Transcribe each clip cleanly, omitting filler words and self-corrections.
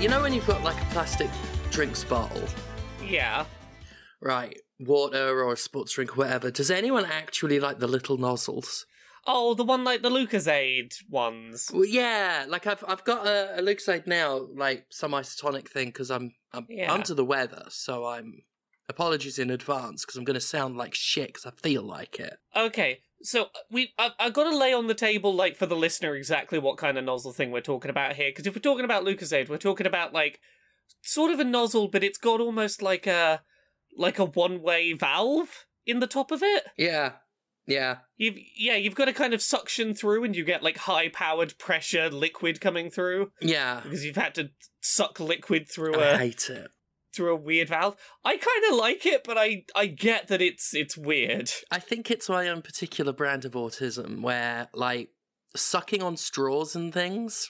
You know when you've got like a plastic drinks bottle? Yeah. Right, water or a sports drink or whatever. Does anyone actually like the little nozzles? Oh, the one like the Lucozade ones. Well, yeah, like I've got a Lucozade now, like some isotonic thing, because I'm under the weather, so apologies in advance, because I'm going to sound like shit, because I feel like it. Okay, so I've got to lay on the table, like, for the listener exactly what kind of nozzle thing we're talking about here, because if we're talking about Lucozade, we're talking about, like, sort of a nozzle, but it's got almost like a one-way valve in the top of it. Yeah. You've got to kind of suction through, and you get, like, high-powered pressure liquid coming through. Yeah. Because you've had to suck liquid through I hate it. Through a weird valve. I kind of like it, but I get that it's weird. I think it's my own particular brand of autism, where, like, sucking on straws and things,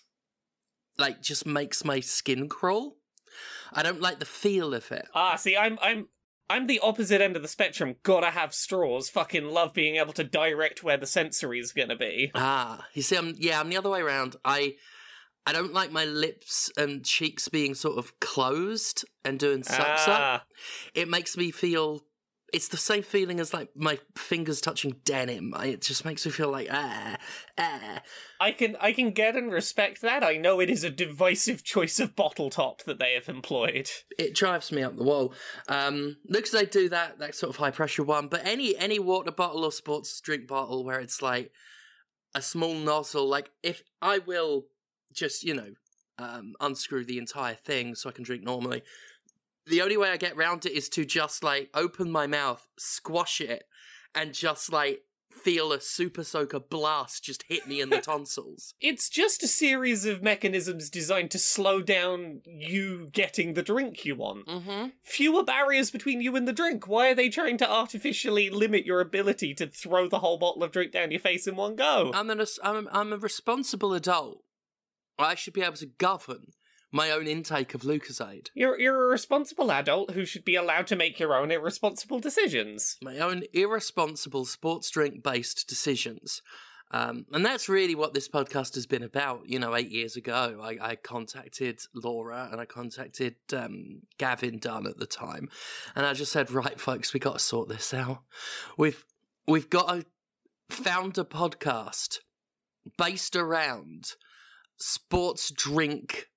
like, just makes my skin crawl. I don't like the feel of it. See, I'm the opposite end of the spectrum. Gotta have straws. Fucking love being able to direct where the sensory is gonna be. You see, I'm the other way around. I don't like my lips and cheeks being sort of closed and doing sucks up. It makes me feel... It's the same feeling as, like, my fingers touching denim. It just makes me feel like, I can get and respect that. I know it is a divisive choice of bottle top that they have employed. It drives me up the wall. Looks like they do that sort of high-pressure one, but any water bottle or sports drink bottle where it's, like, a small nozzle, like, if I will just, unscrew the entire thing so I can drink normally... The only way I get round it is to just, like, open my mouth, squash it, and just, like, feel a super soaker blast just hit me in the tonsils. It's just a series of mechanisms designed to slow down you getting the drink you want. Mm-hmm. Fewer barriers between you and the drink. Why are they trying to artificially limit your ability to throw the whole bottle of drink down your face in one go? I'm a responsible adult. I should be able to govern my own intake of Lucozade. You're a responsible adult who should be allowed to make your own irresponsible decisions. My own irresponsible sports drink-based decisions. And that's really what this podcast has been about. 8 years ago, I contacted Laura and I contacted Gavin Dunn at the time. And I just said, right, folks, we got to sort this out. We've got to found a podcast based around sports drink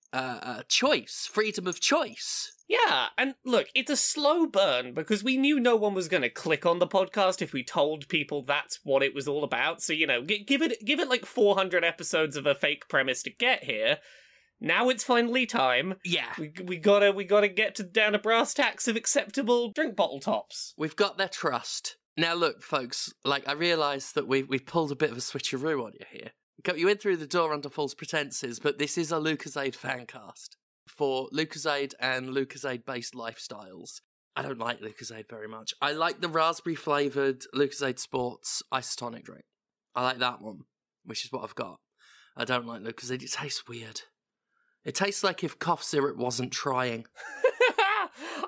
choice, freedom of choice. Yeah, and look, it's a slow burn because we knew no one was going to click on the podcast if we told people that's what it was all about. So, give it like 400 episodes of a fake premise to get here. Now it's finally time. Yeah. We gotta get down to brass tacks of acceptable drink bottle tops. We've got their trust. Now look, folks, like I realise that we've pulled a bit of a switcheroo on you here. You in through the door under false pretenses, but this is a Lucozade fancast for Lucozade and Lucozade-based lifestyles. I don't like Lucozade very much. I like the raspberry-flavoured Lucozade Sports isotonic drink. I like that one, which is what I've got. I don't like Lucozade. It tastes weird. It tastes like if cough syrup wasn't trying.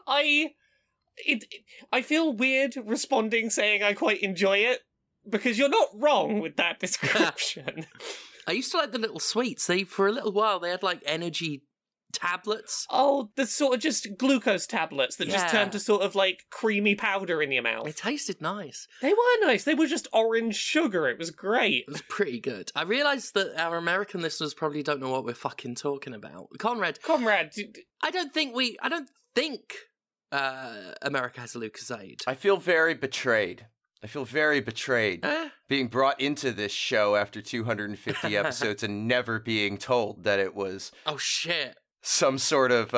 I feel weird responding saying I quite enjoy it. Because you're not wrong with that description. I used to like the little sweets. For a little while, they had, like, energy tablets. Oh, the sort of just glucose tablets that just turned to sort of, like, creamy powder in your mouth. It tasted nice. They were nice. They were just orange sugar. It was great. It was pretty good. I realised that our American listeners probably don't know what we're fucking talking about. Conrad, I don't think America has a Lucozade. I feel very betrayed. Being brought into this show after 250 episodes and never being told that it was... Oh, shit. Some sort of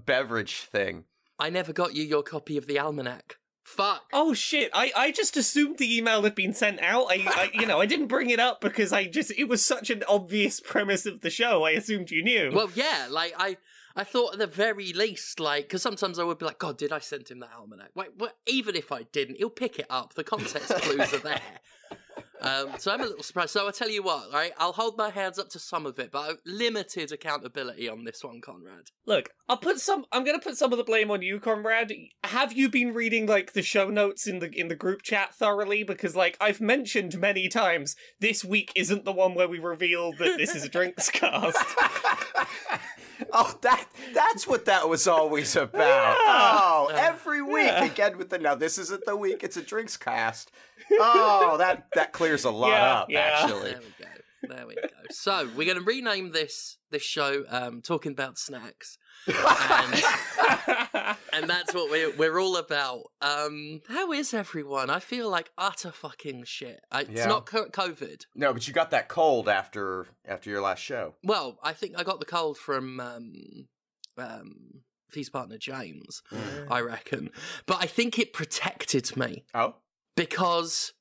beverage thing. I never got you your copy of the almanac. Fuck. Oh, shit. I just assumed the email had been sent out. I didn't bring it up because it was such an obvious premise of the show. I assumed you knew. Well, yeah, like, I thought at the very least, like, because sometimes I would be like, God, did I send him that almanac? Wait, even if I didn't, he'll pick it up. The context clues are there. So I'm a little surprised. So I'll tell you what, right? I'll hold my hands up to some of it, but I've limited accountability on this one, Conrad. Look, I'm going to put some of the blame on you, Conrad. Have you been reading, like, the show notes in the group chat thoroughly? Because, like, I've mentioned many times, this week isn't the one where we reveal that this is a drinks cast. Oh, that's what that was always about. Oh, every week again with the now this isn't the week, it's a drinks cast. Oh, that clears a lot up, actually. There we go. So we're going to rename this show Talking About Snacks. And that's what we're all about. How is everyone? I feel like utter fucking shit. It's not COVID. No, but you got that cold after your last show. Well, I think I got the cold from Fee's partner James, I reckon. But I think it protected me. Oh? Because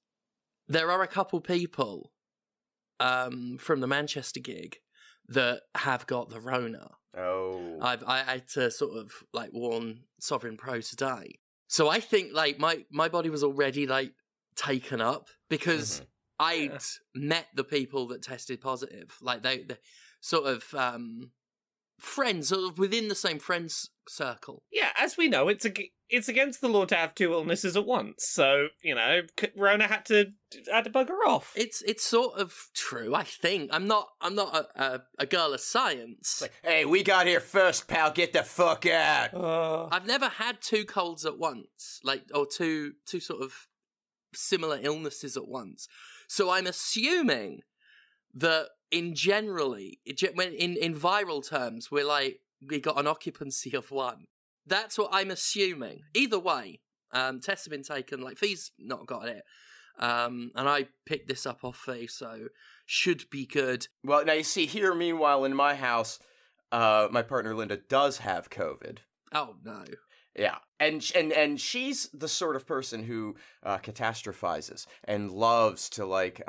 there are a couple people from the Manchester gig that have got the Rona. Oh. I had to sort of like warn Sovereign Pro today. So I think like my body was already like taken up because I'd met the people that tested positive. Like they sort of friends, sort of within the same friends circle. Yeah, as we know, it's against the law to have two illnesses at once. So, you know, Rona had to bugger off. It's sort of true, I think. I'm not a girl of science. Like, hey, we got here first, pal. Get the fuck out. I've never had two colds at once, like, or two sort of similar illnesses at once. So I'm assuming that in viral terms, we got an occupancy of one. That's what I'm assuming. Either way, tests have been taken. Like, Fee's not got it. And I picked this up off Fee, so should be good. Well, now you see here, meanwhile, in my house, my partner Linda does have COVID. Oh, no. Yeah, and she's the sort of person who catastrophizes and loves to, like,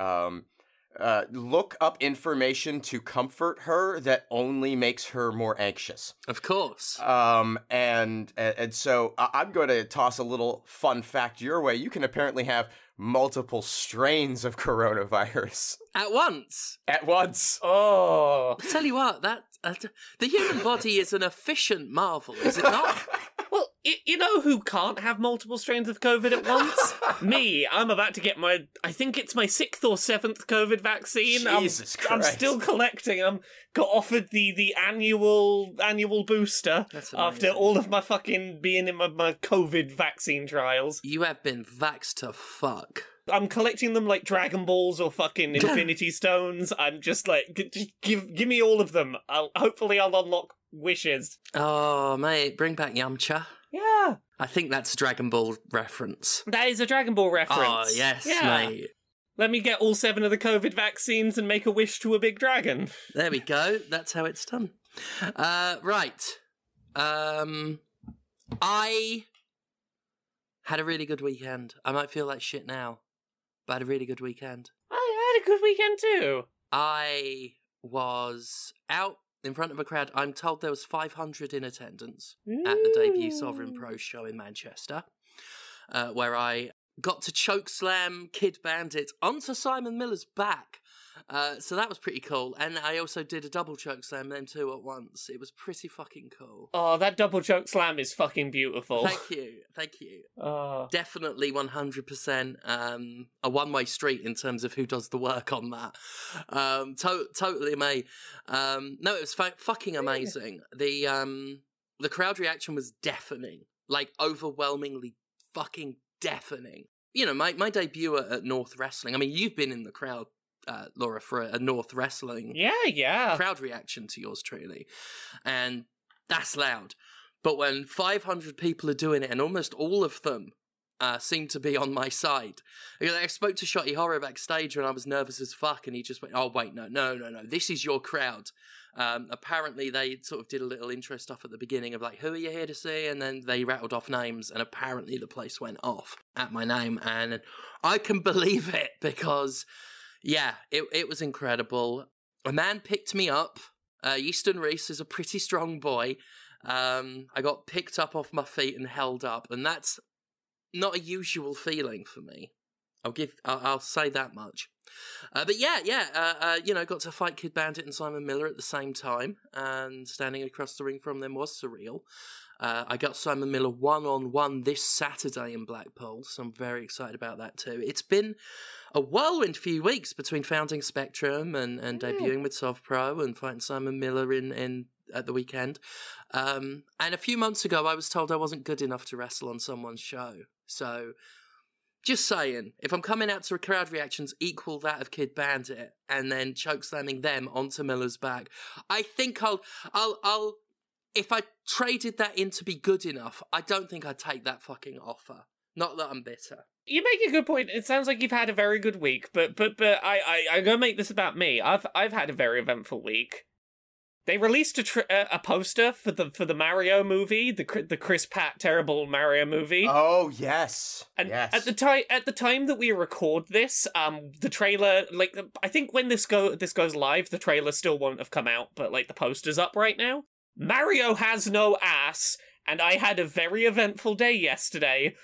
look up information to comfort her that only makes her more anxious. Of course. And so I'm going to toss a little fun fact your way. You can apparently have multiple strains of coronavirus. At once? At once. Oh. I tell you what, the human body is an efficient marvel, is it not? Well, you know who can't have multiple strains of COVID at once? Me. I'm about to get I think it's my 6th or 7th COVID vaccine. Jesus Christ. I'm still collecting. Got offered the annual booster after all of my fucking being in my COVID vaccine trials. You have been vaxxed to fuck. I'm collecting them like Dragon Balls or fucking Infinity Stones. I'm just like, just give me all of them. Hopefully I'll unlock wishes. Oh, mate, bring back Yamcha. Yeah. I think that's a Dragon Ball reference. That is a Dragon Ball reference. Oh, yes, mate. Let me get all 7 of the COVID vaccines and make a wish to a big dragon. There we go. That's how it's done. Right. I had a really good weekend. I might feel like shit now, but I had a really good weekend. I had a good weekend too. I was out in front of a crowd. I'm told there was 500 in attendance at the debut Sovereign Pro show in Manchester, where I got to chokeslam Kid Bandit onto Simon Miller's back. So that was pretty cool. And I also did a double chokeslam, them two at once. It was pretty fucking cool. Oh, that double chokeslam is fucking beautiful. Thank you. Definitely 100% a one-way street in terms of who does the work on that. Totally amazing. No, it was fucking amazing. The crowd reaction was deafening. Like, overwhelmingly fucking deafening. You know, my debut at North Wrestling, I mean, you've been in the crowd, Laura, for a North Wrestling crowd reaction to yours truly, and that's loud. But when 500 people are doing it, and almost all of them seem to be on my side. I spoke to Shotty Horror backstage when I was nervous as fuck, and he just went, "Oh wait, no, this is your crowd." Apparently they sort of did a little intro stuff at the beginning of like, who are you here to see? And then they rattled off names, and apparently the place went off at my name, and I can believe it because, yeah, it was incredible. A man picked me up. Easton Reese is a pretty strong boy. I got picked up off my feet and held up, and that's not a usual feeling for me. I'll say that much. But you know, got to fight Kid Bandit and Simon Miller at the same time, and standing across the ring from them was surreal. I got Simon Miller one-on-one this Saturday in Blackpool, so I'm very excited about that too. It's been a whirlwind few weeks between founding Spectrum and debuting with Sov Pro and fighting Simon Miller in at the weekend. And a few months ago, I was told I wasn't good enough to wrestle on someone's show. So, just saying, if I'm coming out to crowd reactions equal that of Kid Bandit and then chokeslamming them onto Miller's back, I think I'll if I traded that in to be good enough, I don't think I'd take that fucking offer. Not that I'm bitter. You make a good point. It sounds like you've had a very good week, but I'm gonna make this about me. I've had a very eventful week. They released a poster for the Mario movie, the Chris Pratt terrible Mario movie. Oh yes, and yes. At the time that we record this, the trailer, like I think when this goes live, the trailer still won't have come out, but like the poster's up right now. Mario has no ass, and I had a very eventful day yesterday.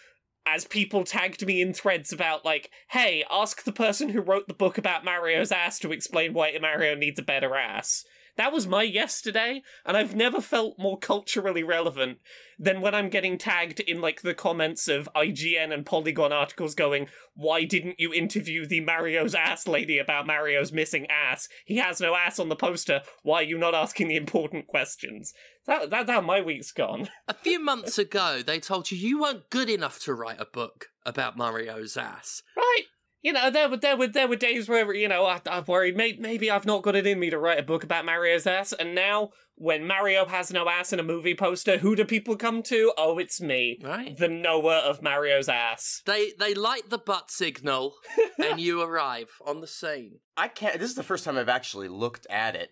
As people tagged me in threads about, like, hey, ask the person who wrote the book about Mario's ass to explain why Mario needs a better ass. That was my yesterday, and I've never felt more culturally relevant than when I'm getting tagged in, like, the comments of IGN and Polygon articles going, why didn't you interview the Mario's ass lady about Mario's missing ass? He has no ass on the poster. Why are you not asking the important questions? That's how my week's gone. A few months ago, they told you weren't good enough to write a book about Mario's ass. Right. You know, there were days where, you know, I worried maybe I've not got it in me to write a book about Mario's ass, and now, when Mario has no ass in a movie poster, who do people come to? Oh, it's me. Right. The knower of Mario's ass. They light the butt signal, and you arrive on the scene. I can't. This is the first time I've actually looked at it.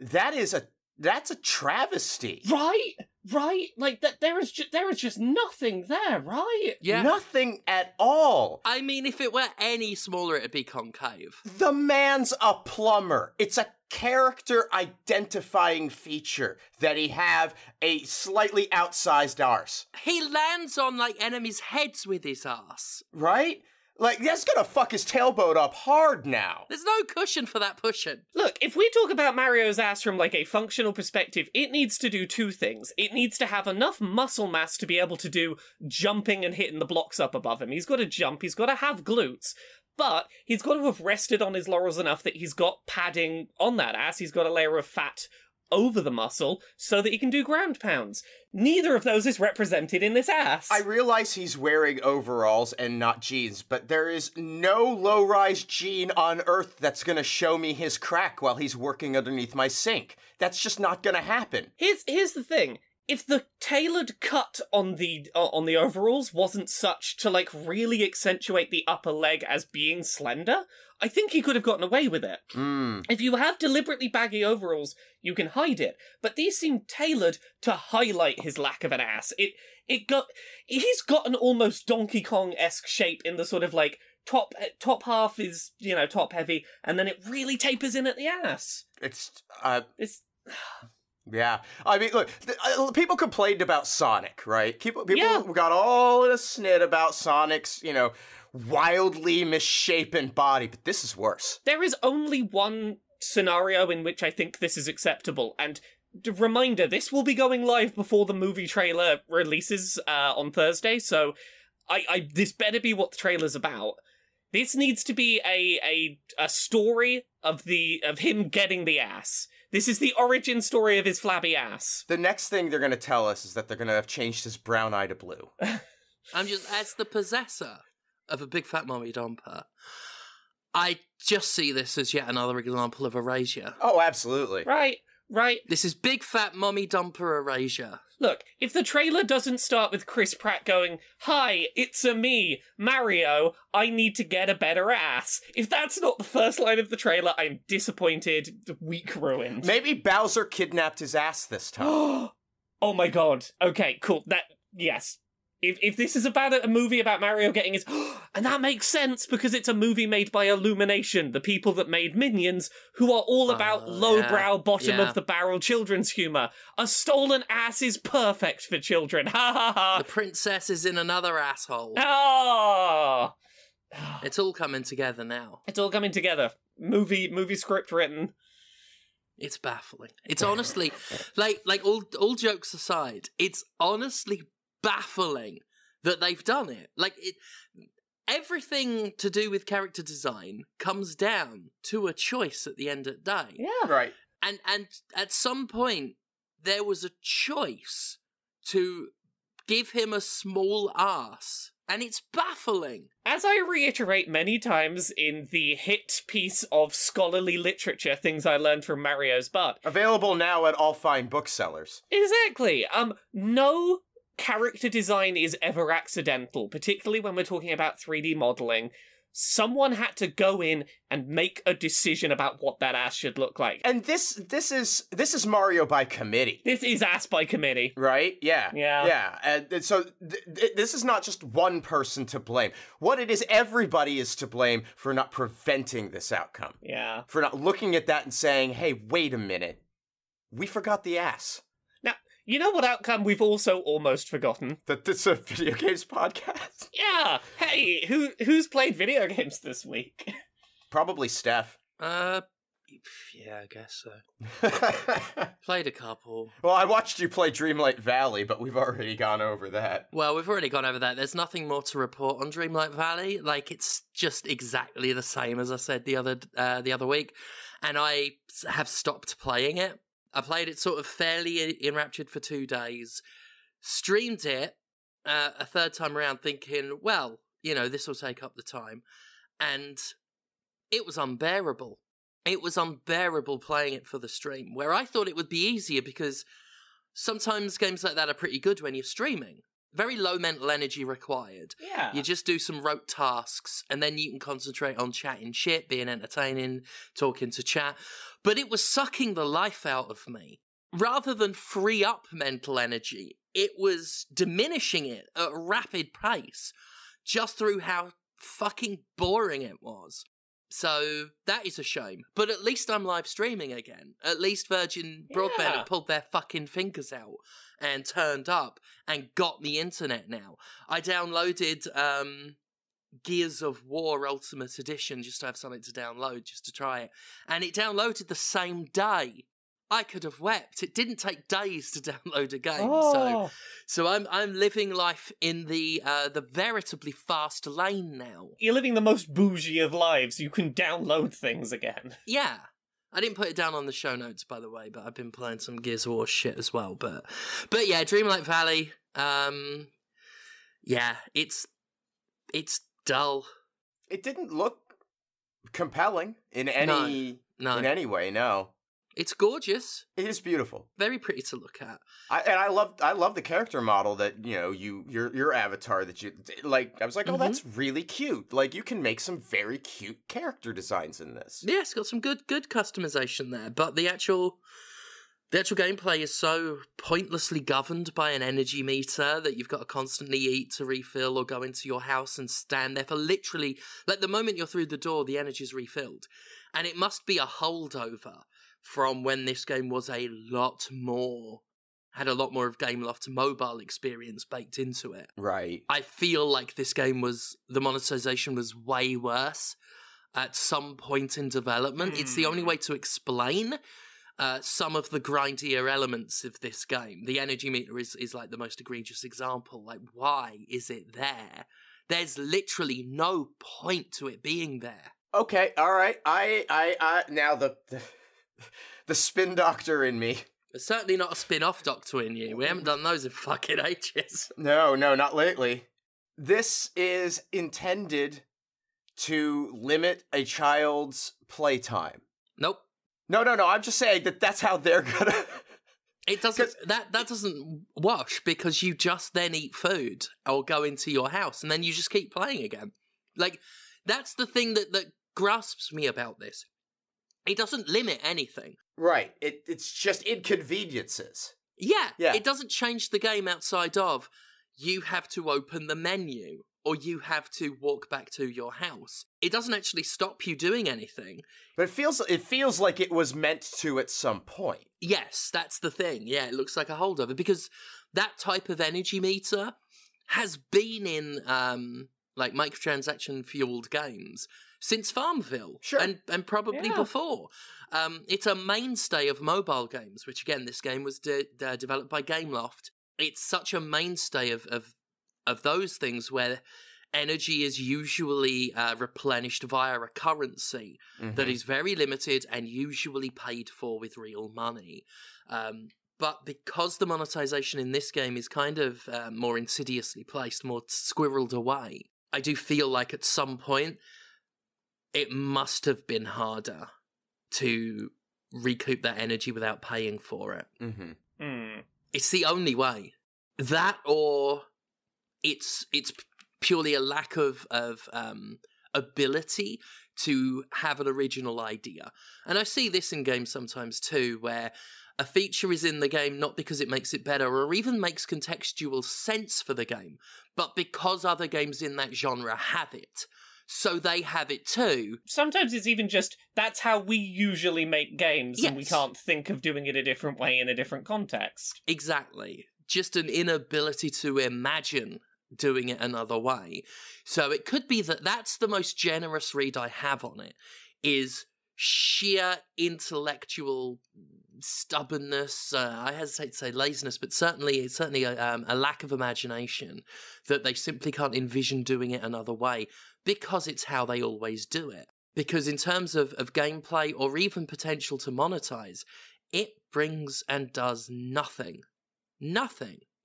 That's a travesty. Right? Like, that. There is just nothing there, right? Yeah. Nothing at all. I mean, if it were any smaller, it'd be concave. The man's a plumber. It's a character identifying feature that he have a slightly outsized arse. He lands on, like, enemies' heads with his ass. Right? Like, that's gonna fuck his tailboat up hard now. There's no cushion for that pushing. Look, if we talk about Mario's ass from, like, a functional perspective, it needs to do two things. It needs to have enough muscle mass to be able to do jumping and hitting the blocks up above him. He's got to jump, he's got to have glutes, but he's got to have rested on his laurels enough that he's got padding on that ass. He's got a layer of fat over the muscle so that he can do ground pounds. Neither of those is represented in this ass. I realize he's wearing overalls and not jeans, but there is no low-rise jean on earth that's gonna show me his crack while he's working underneath my sink. That's just not gonna happen. Here's the thing. If the tailored cut on the overalls wasn't such to, like, really accentuate the upper leg as being slender, I think he could have gotten away with it. If you have deliberately baggy overalls, you can hide it. But these seem tailored to highlight his lack of an ass. He's got an almost Donkey Kong-esque shape in the sort of, like, top half is, you know, top heavy, and then it really tapers in at the ass. Yeah. I mean, look, people complained about Sonic, right? People Yeah. got all in a snit about Sonic's, you know, wildly misshapen body, but this is worse. There is only one scenario in which I think this is acceptable, and reminder, this will be going live before the movie trailer releases on Thursday, so this better be what the trailer's about. This needs to be a story of him getting the ass. This is the origin story of his flabby ass. The next thing they're going to tell us is that they're going to have changed his brown eye to blue. As the possessor of a big fat mommy dumper, I just see this as yet another example of erasure. Oh, absolutely. Right. This is big fat mommy dumper erasure. Look, if the trailer doesn't start with Chris Pratt going, "Hi, it's me, Mario, I need to get a better ass." If that's not the first line of the trailer, I'm disappointed, the week ruined. Maybe Bowser kidnapped his ass this time. Oh my god. Okay, cool. Yes. If this is about a movie about Mario getting his... And that makes sense, because it's a movie made by Illumination, the people that made Minions, who are all about lowbrow, bottom-of-the-barrel children's humour. A stolen ass is perfect for children. Ha ha ha. The princess is in another asshole. Oh! It's all coming together now. It's all coming together. Movie script written. It's baffling. It's honestly, like all jokes aside, it's honestly baffling that they've done it. Like, everything to do with character design comes down to a choice at the end of the day. Yeah. Right. And at some point, there was a choice to give him a small ass. And it's baffling. As I reiterate many times in the hit piece of scholarly literature, Things I Learned from Mario's Butt. Available now at all fine booksellers. Exactly. No character design is ever accidental, particularly when we're talking about 3D modeling. Someone had to go in and make a decision about what that ass should look like. And this is Mario by committee. This is ass by committee. Right? Yeah. Yeah. Yeah. And so this is not just one person to blame. What it is, everybody is to blame for not preventing this outcome. Yeah. For not looking at that and saying, hey, wait a minute. We forgot the ass. Now, you know what outcome we've also almost forgotten? That this is a video games podcast? Yeah! Hey, who's played video games this week? Probably Steph. Yeah, I guess so. Played a couple. Well, I watched you play Dreamlight Valley, but we've already gone over that. Well, we've already gone over that. There's nothing more to report on Dreamlight Valley. Like, it's just exactly the same as I said the other week, and I have stopped playing it. I played it sort of fairly enraptured for 2 days, streamed it a third time around thinking, well, you know, this will take up the time. And it was unbearable. It was unbearable playing it for the stream, where I thought it would be easier because sometimes games like that are pretty good when you're streaming. Very low mental energy required. Yeah. You just do some rote tasks, and then you can concentrate on chatting shit, being entertaining, talking to chat. But it was sucking the life out of me. Rather than free up mental energy, it was diminishing it at a rapid pace, just through how fucking boring it was. So that is a shame. But at least I'm live streaming again. At least Virgin Broadband have pulled their fucking fingers out and turned up and got the internet now. I downloaded Gears of War Ultimate Edition just to have something to download, just to try it. And it downloaded the same day. I could have wept. It didn't take days to download a game. Oh. So I'm living life in the veritably fast lane now. You're living the most bougie of lives. You can download things again. Yeah. I didn't put it down on the show notes, by the way, but I've been playing some Gears of War shit as well. But yeah, Dreamlight Valley, yeah, it's dull. It didn't look compelling in any way, no. It's gorgeous. It is beautiful. Very pretty to look at. I love the character model that, you know, your avatar that you like. I was like, oh, that's really cute. Like, you can make some very cute character designs in this. Yeah, it's got some good customization there, but the actual gameplay is so pointlessly governed by an energy meter that you've got to constantly eat to refill or go into your house and stand there for literally, like, the moment you're through the door, the energy's refilled. And it must be a holdover from when this game was had a lot more of Gameloft mobile experience baked into it. Right. I feel like this game the monetization was way worse at some point in development. It's the only way to explain some of the grindier elements of this game. The energy meter is like the most egregious example. Like, why is it there? There's literally no point to it being there. Okay, all right. I now the spin doctor in me. There's certainly not a spin-off Doctor in you. We haven't done those in fucking ages. No, not lately. This is intended to limit a child's playtime. Nope. No. I'm just saying that's how they're gonna. It doesn't. That doesn't wash because you just then eat food or go into your house and then you just keep playing again. Like, that's the thing that grasps me about this. It doesn't limit anything. Right. It's just inconveniences. Yeah. Yeah. It doesn't change the game outside of you have to open the menu or you have to walk back to your house. It doesn't actually stop you doing anything. But it feels like it was meant to at some point. Yes, that's the thing. Yeah, it looks like a holdover because that type of energy meter has been in like microtransaction fueled games since Farmville. Sure. And probably before. It's a mainstay of mobile games, which again, this game was developed by Gameloft. It's such a mainstay of those things where energy is usually replenished via a currency that is very limited and usually paid for with real money. But because the monetization in this game is kind of more insidiously placed, more squirreled away, I do feel like at some point it must have been harder to recoup that energy without paying for it. Mm-hmm. Mm. It's the only way. That, or it's purely a lack of ability to have an original idea. And I see this in games sometimes too, where a feature is in the game not because it makes it better or even makes contextual sense for the game, but because other games in that genre have it. So they have it too. Sometimes it's even just, that's how we usually make games, Yes. and we can't think of doing it a different way in a different context. Exactly. Just an inability to imagine doing it another way. So it could be that that's the most generous read I have on it, is sheer intellectual stubbornness. I hesitate to say laziness, but certainly a lack of imagination, that they simply can't envision doing it another way because it's how they always do it. Because in terms of gameplay or even potential to monetize, it brings and does nothing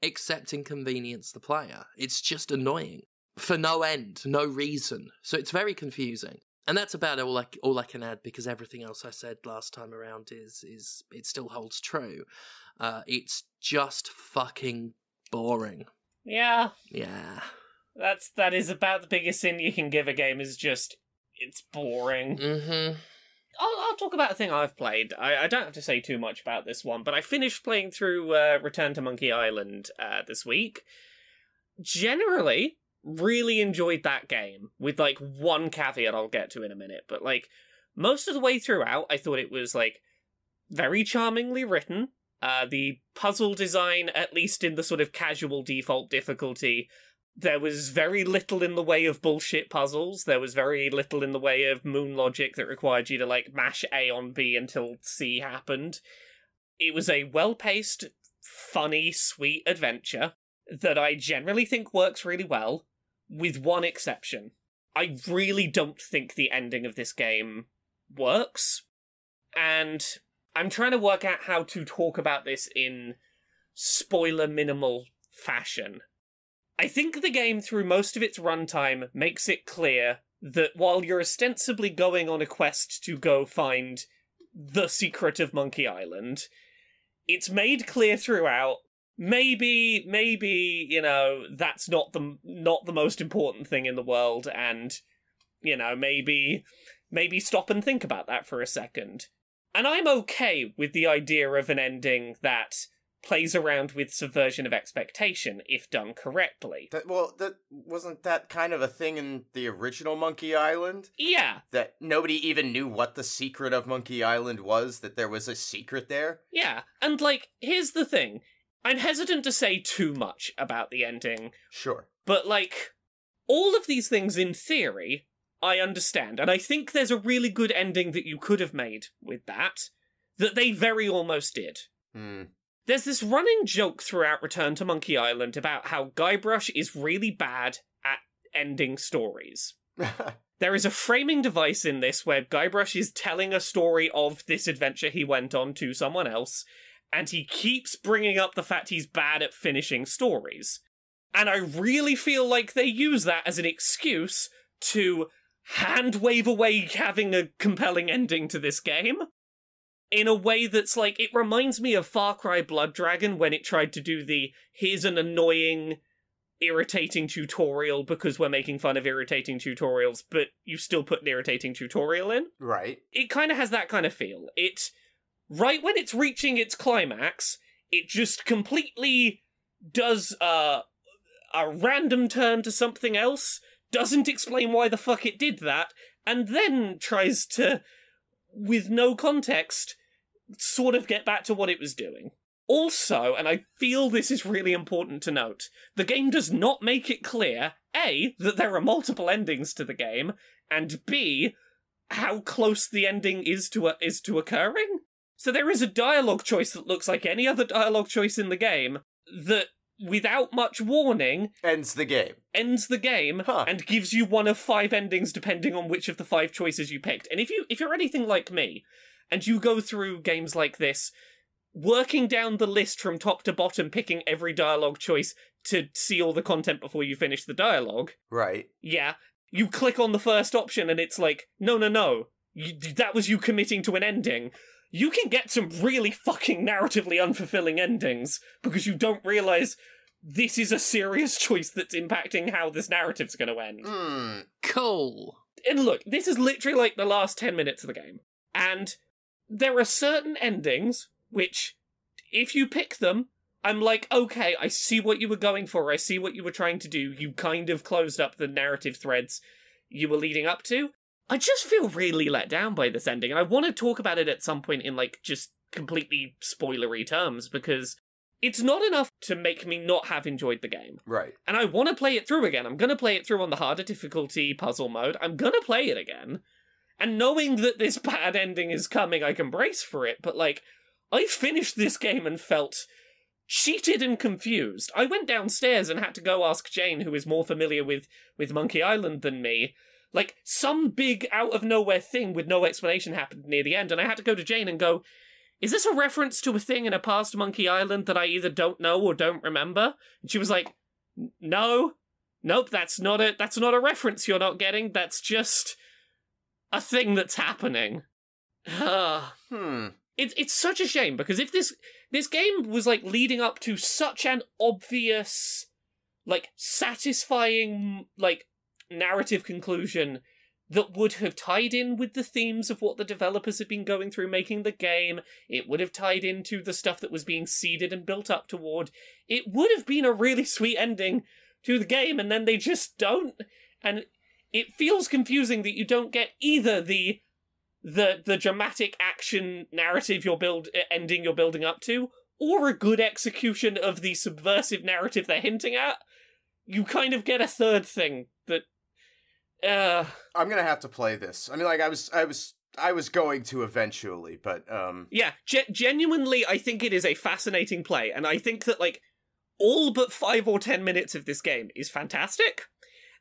except inconvenience the player. It's just annoying for no end, no reason. So it's very confusing. And that's about all I can add, because everything else I said last time around is it still holds true. It's just fucking boring. Yeah. Yeah. That is about the biggest sin you can give a game, is just, it's boring. Mm-hmm. I'll talk about a thing I've played. I don't have to say too much about this one, but I finished playing through Return to Monkey Island this week. Generally, really enjoyed that game, with, like, one caveat I'll get to in a minute. But, like, most of the way throughout, I thought it was, like, very charmingly written. The puzzle design, at least in the sort of casual default difficulty, there was very little in the way of bullshit puzzles. There was very little in the way of moon logic that required you to, like, mash A on B until C happened. It was a well-paced, funny, sweet adventure that I generally think works really well, with one exception. I really don't think the ending of this game works, and I'm trying to work out how to talk about this in spoiler-minimal fashion. I think the game, through most of its runtime, makes it clear that while you're ostensibly going on a quest to go find the secret of Monkey Island, it's made clear throughout, maybe, you know, that's not the most important thing in the world, and, you know, maybe stop and think about that for a second. And I'm okay with the idea of an ending that plays around with subversion of expectation if done correctly. That wasn't that kind of a thing in the original Monkey Island? Yeah. That nobody even knew what the secret of Monkey Island was, that there was a secret there? Yeah, and, like, here's the thing. I'm hesitant to say too much about the ending. Sure. But, like, all of these things in theory, I understand. And I think there's a really good ending that you could have made with that they very almost did. There's this running joke throughout Return to Monkey Island about how Guybrush is really bad at ending stories. There is a framing device in this where Guybrush is telling a story of this adventure he went on to someone else, and he keeps bringing up the fact he's bad at finishing stories. And I really feel like they use that as an excuse to hand-wave away having a compelling ending to this game. In a way that's, like, it reminds me of Far Cry Blood Dragon when it tried to do the, here's an annoying, irritating tutorial because we're making fun of irritating tutorials, but you still put an irritating tutorial in. Right. It kind of has that kind of feel. It, right when it's reaching its climax, it just completely does a random turn to something else, doesn't explain why the fuck it did that, and then tries to, with no context, sort of get back to what it was doing. Also, and I feel this is really important to note, the game does not make it clear, A, that there are multiple endings to the game, and B, how close the ending is to occurring. So there is a dialogue choice that looks like any other dialogue choice in the game that, without much warning, ends the game, and gives you one of 5 endings depending on which of the 5 choices you picked. And if you're anything like me, and you go through games like this working down the list from top to bottom, picking every dialogue choice to see all the content before you finish the dialogue. Right. Yeah. You click on the first option and it's like, no. That was you committing to an ending. You can get some really fucking narratively unfulfilling endings because you don't realize this is a serious choice that's impacting how this narrative's going to end. Cool. And look, this is literally like the last 10 minutes of the game. And there are certain endings which, if you pick them, I'm like, okay, I see what you were going for. I see what you were trying to do. You kind of closed up the narrative threads you were leading up to. I just feel really let down by this ending, and I want to talk about it at some point in, like, just completely spoilery terms, because it's not enough to make me not have enjoyed the game. Right. And I want to play it through again. I'm going to play it through on the harder difficulty puzzle mode. I'm going to play it again. And knowing that this bad ending is coming, I can brace for it, but, like, I finished this game and felt cheated and confused. I went downstairs and had to go ask Jane, who is more familiar with Monkey Island than me. Like, some big out-of-nowhere thing with no explanation happened near the end, and I had to go to Jane and go, is this a reference to a thing in a past Monkey Island that I either don't know or don't remember? And she was like, nope, that's not a reference you're not getting, that's just a thing that's happening. It's such a shame, because if this game was, like, leading up to such an obvious, like, satisfying, like, narrative conclusion that would have tied in with the themes of what the developers had been going through making the game, it would have tied into the stuff that was being seeded and built up toward, it would have been a really sweet ending to the game, and then they just don't, and it feels confusing that you don't get either the dramatic action narrative ending you're building up to, or a good execution of the subversive narrative they're hinting at. You kind of get a third thing that I'm gonna have to play this. I mean, like, I was going to eventually, but yeah, genuinely, I think it is a fascinating play, and I think that, like, all but 5 or 10 minutes of this game is fantastic,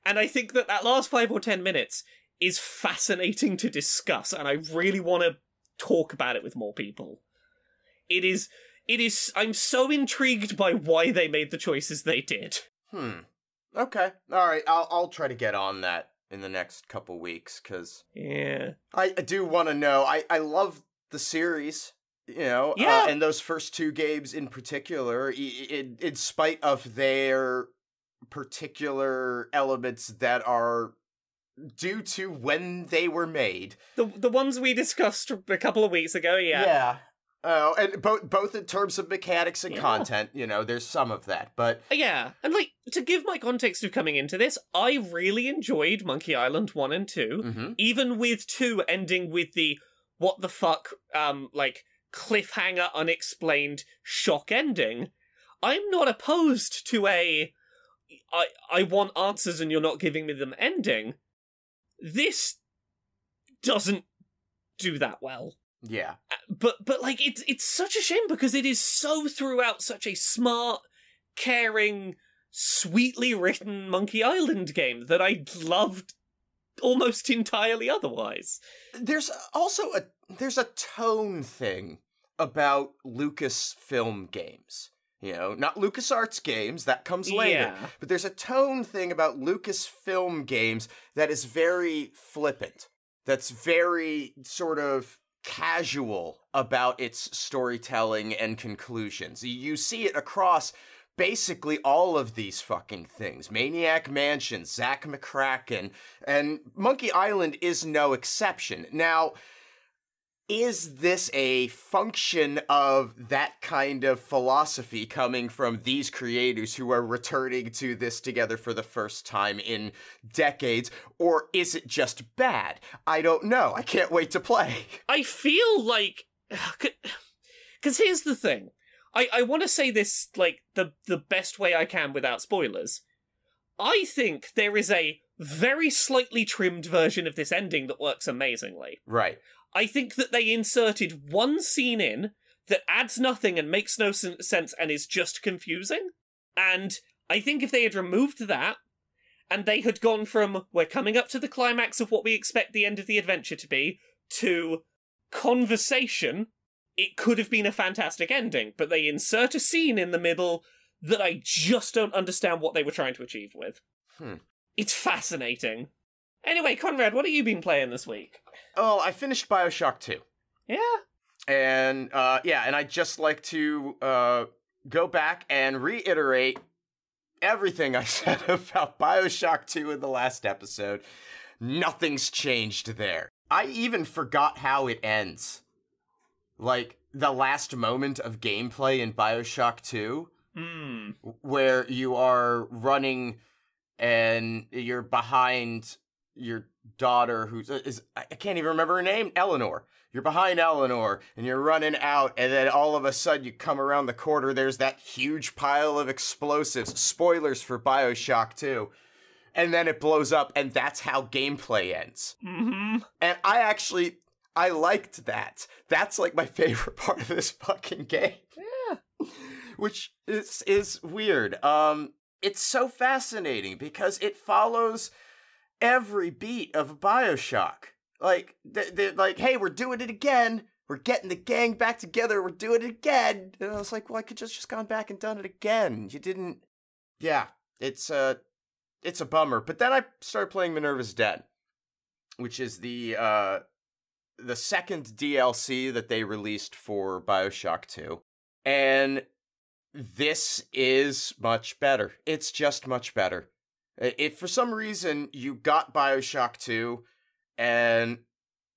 and I think that last 5 or 10 minutes is fascinating to discuss, and I really want to talk about it with more people. It is, I'm so intrigued by why they made the choices they did. Okay. Alright, I'll try to get on that in the next couple weeks, because yeah, I do want to know. I love the series, you know, yeah. And those first 2 games in particular, in spite of their particular elements that are due to when they were made. The ones we discussed a couple of weeks ago, yeah. Yeah. Oh, and both in terms of mechanics and content, you know, there's some of that, but... Yeah, and, like, to give my context of coming into this, I really enjoyed Monkey Island 1 and 2, even with 2 ending with the what the fuck, like, cliffhanger, unexplained, shock ending. I'm not opposed to I want answers and you're not giving me them ending. This doesn't do that well. Yeah. But like, it's such a shame because it is so throughout such a smart, caring, sweetly written Monkey Island game that I loved almost entirely otherwise. There's also there's a tone thing about Lucasfilm games. You know, not LucasArts games, that comes later. Yeah. But there's a tone thing about Lucasfilm games that is very flippant. That's very sort of casual about its storytelling and conclusions. You see it across basically all of these fucking things. Maniac Mansion, Zach McCracken, and Monkey Island is no exception. Now, is this a function of that kind of philosophy coming from these creators who are returning to this together for the first time in decades, or is it just bad? I don't know. I can't wait to play. I feel like... Because here's the thing. I want to say this, like, the best way I can without spoilers. I think there is a very slightly trimmed version of this ending that works amazingly. Right. I think that they inserted one scene in that adds nothing and makes no sense and is just confusing. And I think if they had removed that, and they had gone from, we're coming up to the climax of what we expect the end of the adventure to be, to conversation it could have been a fantastic ending, but they insert a scene in the middle that I just don't understand what they were trying to achieve with. It's fascinating. Anyway, Conrad, what have you been playing this week? Oh, I finished BioShock 2. Yeah? And, and I'd just like to go back and reiterate everything I said about BioShock 2 in the last episode. Nothing's changed there. I even forgot how it ends. Like, the last moment of gameplay in BioShock 2, where you are running and you're behind your daughter, I can't even remember her name, Eleanor. You're behind Eleanor, and you're running out, and then all of a sudden you come around the corner, there's that huge pile of explosives. Spoilers for BioShock 2. And then it blows up, and that's how gameplay ends. Mm-hmm. And I liked that. That's like my favorite part of this fucking game. Yeah. Which is weird. It's so fascinating because it follows every beat of BioShock. Like, they're like, hey, we're doing it again. We're getting the gang back together. We're doing it again. And I was like, well, I could just gone back and done it again. You didn't. Yeah, it's a bummer. But then I started playing Minerva's Den, which is the second DLC that they released for BioShock 2. And this is much better. It's just much better. If for some reason you got BioShock 2 and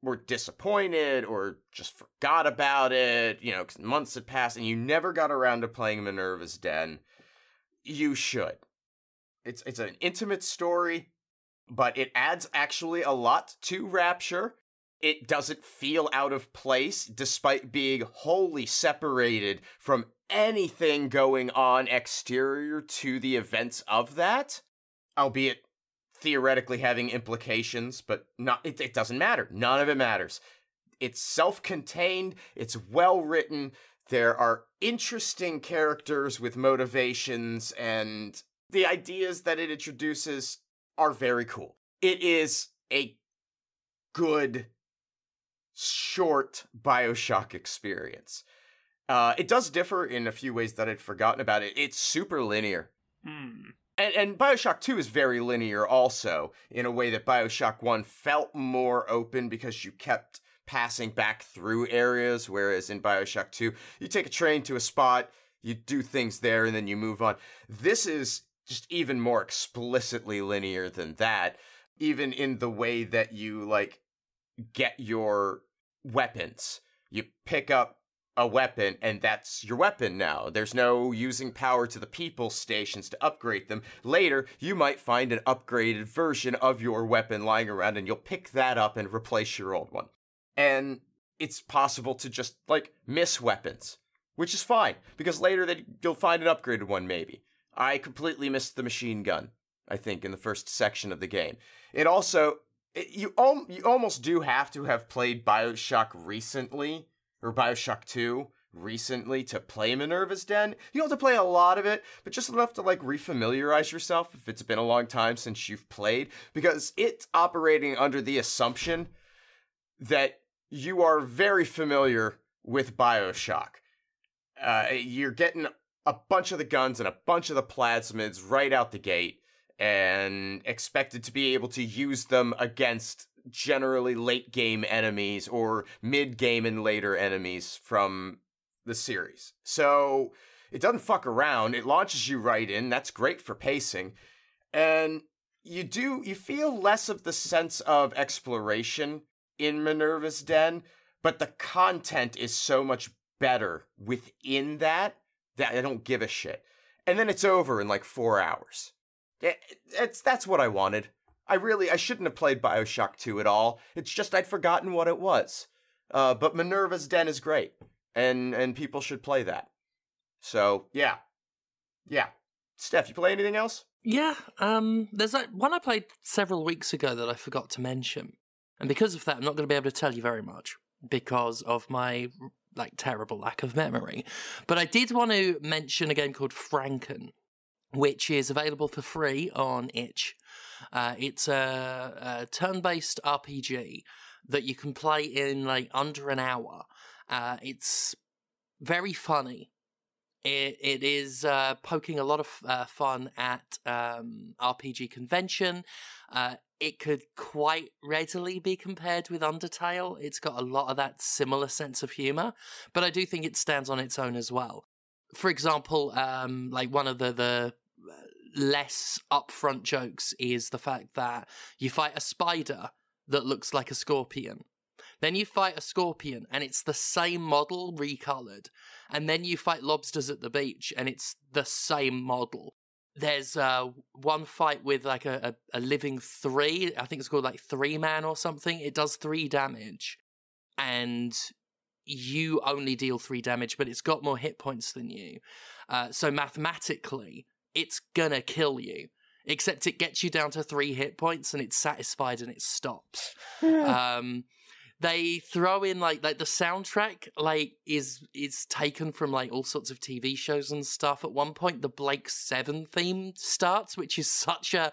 were disappointed or just forgot about it, because months had passed and you never got around to playing Minerva's Den, you should. It's an intimate story, but it adds actually a lot to Rapture. It doesn't feel out of place, despite being wholly separated from anything going on exterior to the events of that, albeit theoretically having implications, but not. It doesn't matter. None of it matters. It's self-contained. It's well-written. There are interesting characters with motivations, and the ideas that it introduces are very cool. It is a good, short BioShock experience. It does differ in a few ways that I'd forgotten about it. It's super linear. And BioShock 2 is very linear also, in a way that BioShock 1 felt more open because you kept passing back through areas, whereas in BioShock 2, you take a train to a spot, you do things there, and then you move on. This is just even more explicitly linear than that, even in the way that you, get your weapons. You pick up a weapon, and that's your weapon now. There's no using power to the people stations to upgrade them. Later, you might find an upgraded version of your weapon lying around, and you'll pick that up and replace your old one. And it's possible to just, miss weapons, which is fine, because later you'll find an upgraded one, maybe. I completely missed the machine gun, I think, in the first section of the game. It also... You almost do have to have played BioShock recently, or BioShock 2 recently, to play Minerva's Den. You don't have to play a lot of it, but just enough to, refamiliarize yourself if it's been a long time since you've played, because it's operating under the assumption that you are very familiar with BioShock. You're getting a bunch of the guns and a bunch of the plasmids right out the gate, and expected to be able to use them against generally late-game enemies or mid-game and later enemies from the series. So it doesn't fuck around. It launches you right in. That's great for pacing. And you feel less of the sense of exploration in Minerva's Den, but the content is so much better within that I don't give a shit. And then it's over in 4 hours. That's what I wanted. I shouldn't have played BioShock 2 at all. It's just I'd forgotten what it was. But Minerva's Den is great, and people should play that. So, yeah. Steph, you play anything else? Yeah, there's one I played several weeks ago that I forgot to mention. And because of that, I'm not going to be able to tell you very much, because of my, terrible lack of memory. But I did want to mention a game called Franken, which is available for free on itch. It's a turn-based RPG that you can play in under an hour, It's very funny. It is poking a lot of fun at RPG convention. It could quite readily be compared with Undertale. It's got a lot of that similar sense of humour, but I do think it stands on its own as well. For example, like one of the less upfront jokes is the fact that you fight a spider that looks like a scorpion. Then you fight a scorpion, and it's the same model recolored. And then you fight lobsters at the beach, and it's the same model. There's one fight with like a living 3. I think it's called like 3-man or something. It does 3 damage, and you only deal 3 damage, but it's got more hit points than you. So mathematically, it's gonna kill you. Except it gets you down to 3 hit points, and it's satisfied, and it stops. They throw in like the soundtrack like is taken from like all sorts of TV shows and stuff. At one point, the Blake 7 theme starts, which is such a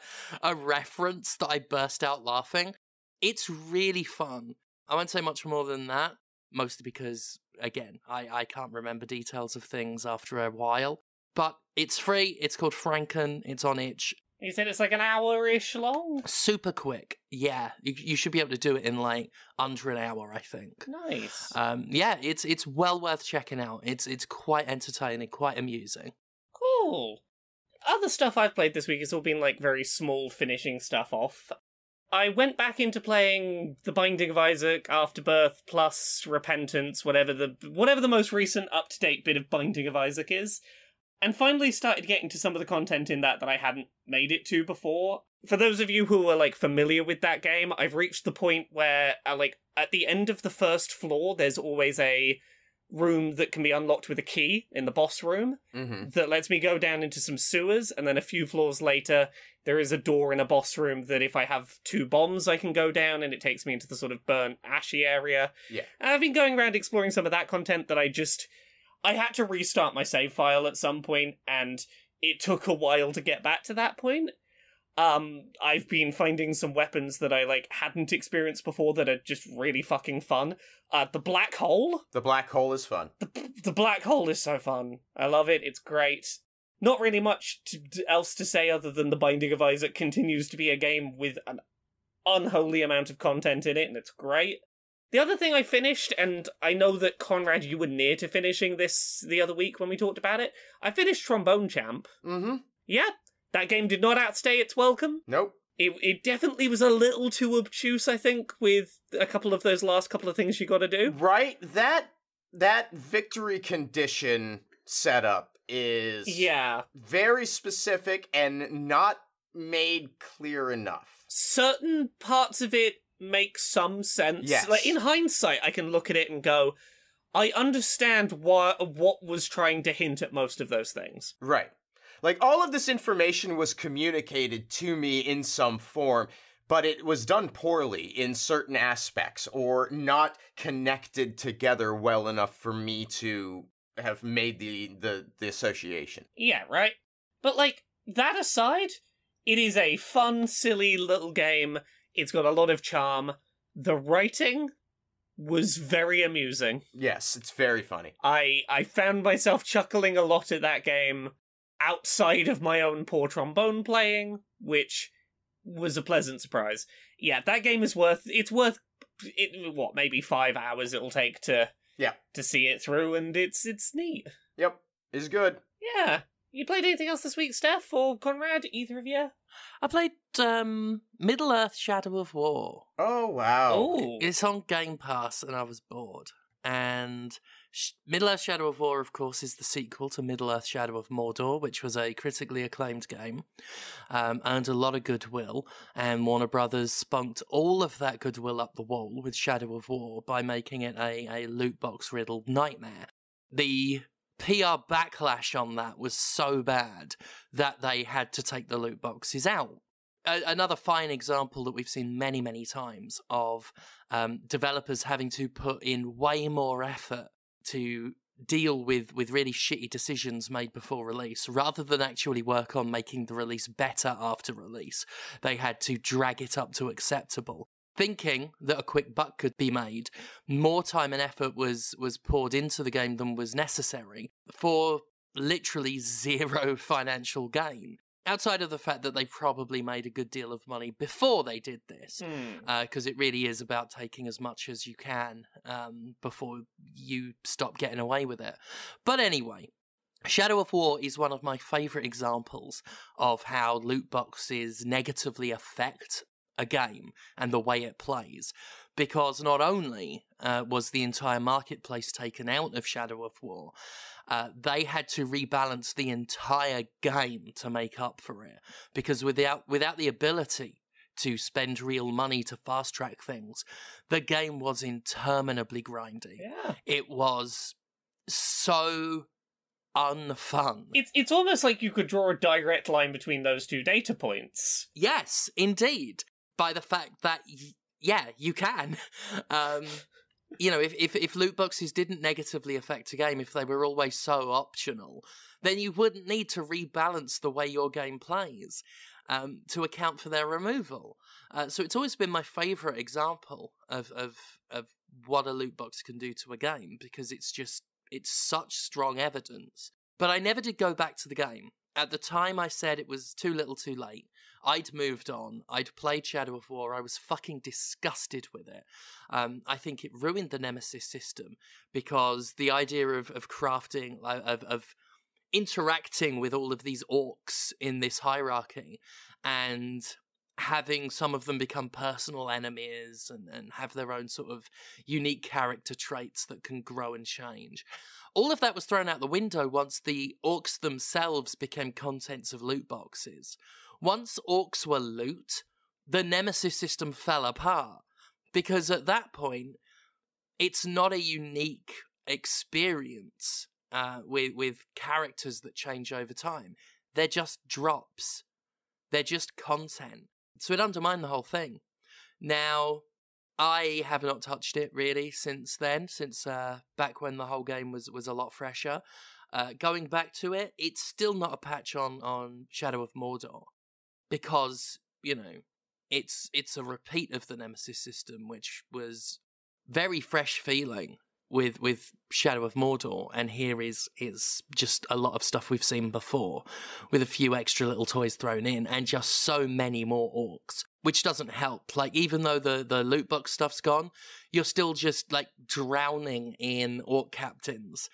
reference that I burst out laughing. It's really fun. I won't say much more than that, mostly because, again, I can't remember details of things after a while. But it's free. It's called Franken. It's on itch. You said it's like an hour-ish long? Super quick, yeah. You should be able to do it in like under an hour, I think. Nice. Yeah, it's well worth checking out. It's quite entertaining, quite amusing. Cool. Other stuff I've played this week has all been like very small finishing stuff off. I went back into playing The Binding of Isaac, Afterbirth, plus Repentance, whatever the most recent up-to-date bit of Binding of Isaac is. And finally started getting to some of the content in that I hadn't made it to before. For those of you who are, like, familiar with that game, I've reached the point where, like, at the end of the first floor, there's always a room that can be unlocked with a key in the boss room that lets me go down into some sewers, and then a few floors later, there is a door in a boss room that if I have 2 bombs, I can go down, and it takes me into the sort of burnt, ashy area. Yeah. And I've been going around exploring some of that content that I had to restart my save file at some point, and it took a while to get back to that point. I've been finding some weapons that I, like, hadn't experienced before that are just really fucking fun. The Black Hole. The Black Hole is fun. The Black Hole is so fun. I love it. It's great. Not really much else to say other than The Binding of Isaac continues to be a game with an unholy amount of content in it, and it's great. The other thing I finished, and I know that, Conrad, you were near to finishing this the other week when we talked about it, I finished Trombone Champ. Mm-hmm. Yeah, that game did not outstay its welcome. Nope. It definitely was a little too obtuse, I think, with a couple of those last couple of things you gotta do. Right? That victory condition setup is very specific and not made clear enough. Certain parts of it make some sense. Yes. Like, in hindsight, I can look at it and go, I understand what was trying to hint at most of those things. Right. Like, all of this information was communicated to me in some form, but it was done poorly in certain aspects, or not connected together well enough for me to have made the association. Yeah, right? But, like, that aside, it is a fun, silly little game. It's got a lot of charm. The writing was very amusing. Yes, it's very funny. I found myself chuckling a lot at that game outside of my own poor trombone playing, which was a pleasant surprise. Yeah, that game is worth maybe 5 hours it'll take to see it through, and it's neat. Yep, it's good. Yeah. You played anything else this week, Steph, or Conrad? Either of you? I played Middle-earth: Shadow of War. Oh, wow. Ooh. It's on Game Pass, and I was bored. And Middle-earth: Shadow of War, of course, is the sequel to Middle-earth: Shadow of Mordor, which was a critically acclaimed game, earned a lot of goodwill, and Warner Brothers spunked all of that goodwill up the wall with Shadow of War by making it a loot box-riddled nightmare. The PR backlash on that was so bad that they had to take the loot boxes out. Another fine example that we've seen many, many times of developers having to put in way more effort to deal with really shitty decisions made before release, rather than actually work on making the release better after release. They had to drag it up to acceptable. thinking that a quick buck could be made, more time and effort was poured into the game than was necessary for literally zero financial gain. Outside of the fact that they probably made a good deal of money before they did this, because it really is about taking as much as you can before you stop getting away with it. But anyway, Shadow of War is one of my favourite examples of how loot boxes negatively affect a game and the way it plays, because not only was the entire marketplace taken out of Shadow of War, they had to rebalance the entire game to make up for it, because without the ability to spend real money to fast track things, the game was interminably grindy. Yeah. It was so unfun. It's almost like you could draw a direct line between those two data points. Yes, indeed. By the fact that, yeah, you can. You know, if loot boxes didn't negatively affect a game, if they were always so optional, then you wouldn't need to rebalance the way your game plays to account for their removal. So it's always been my favourite example of what a loot box can do to a game, because it's such strong evidence. But I never did go back to the game. At the time I said it was too little too late. I'd moved on. I'd played Shadow of War. I was fucking disgusted with it. I think it ruined the Nemesis system, because the idea of crafting, of interacting with all of these orcs in this hierarchy and having some of them become personal enemies and have their own sort of unique character traits that can grow and change. All of that was thrown out the window once the orcs themselves became contents of loot boxes. Once orcs were loot, the Nemesis system fell apart, because at that point, it's not a unique experience with characters that change over time. They're just drops. They're just content. So it undermined the whole thing. Now, I have not touched it really since then, since back when the whole game was a lot fresher. Going back to it, it's still not a patch on Shadow of Mordor, because, you know, it's a repeat of the Nemesis system, which was very fresh feeling with Shadow of Mordor, and here is just a lot of stuff we've seen before, with a few extra little toys thrown in, and just so many more orcs, which doesn't help. Like, even though the loot box stuff's gone, you're still just, like, drowning in orc captains,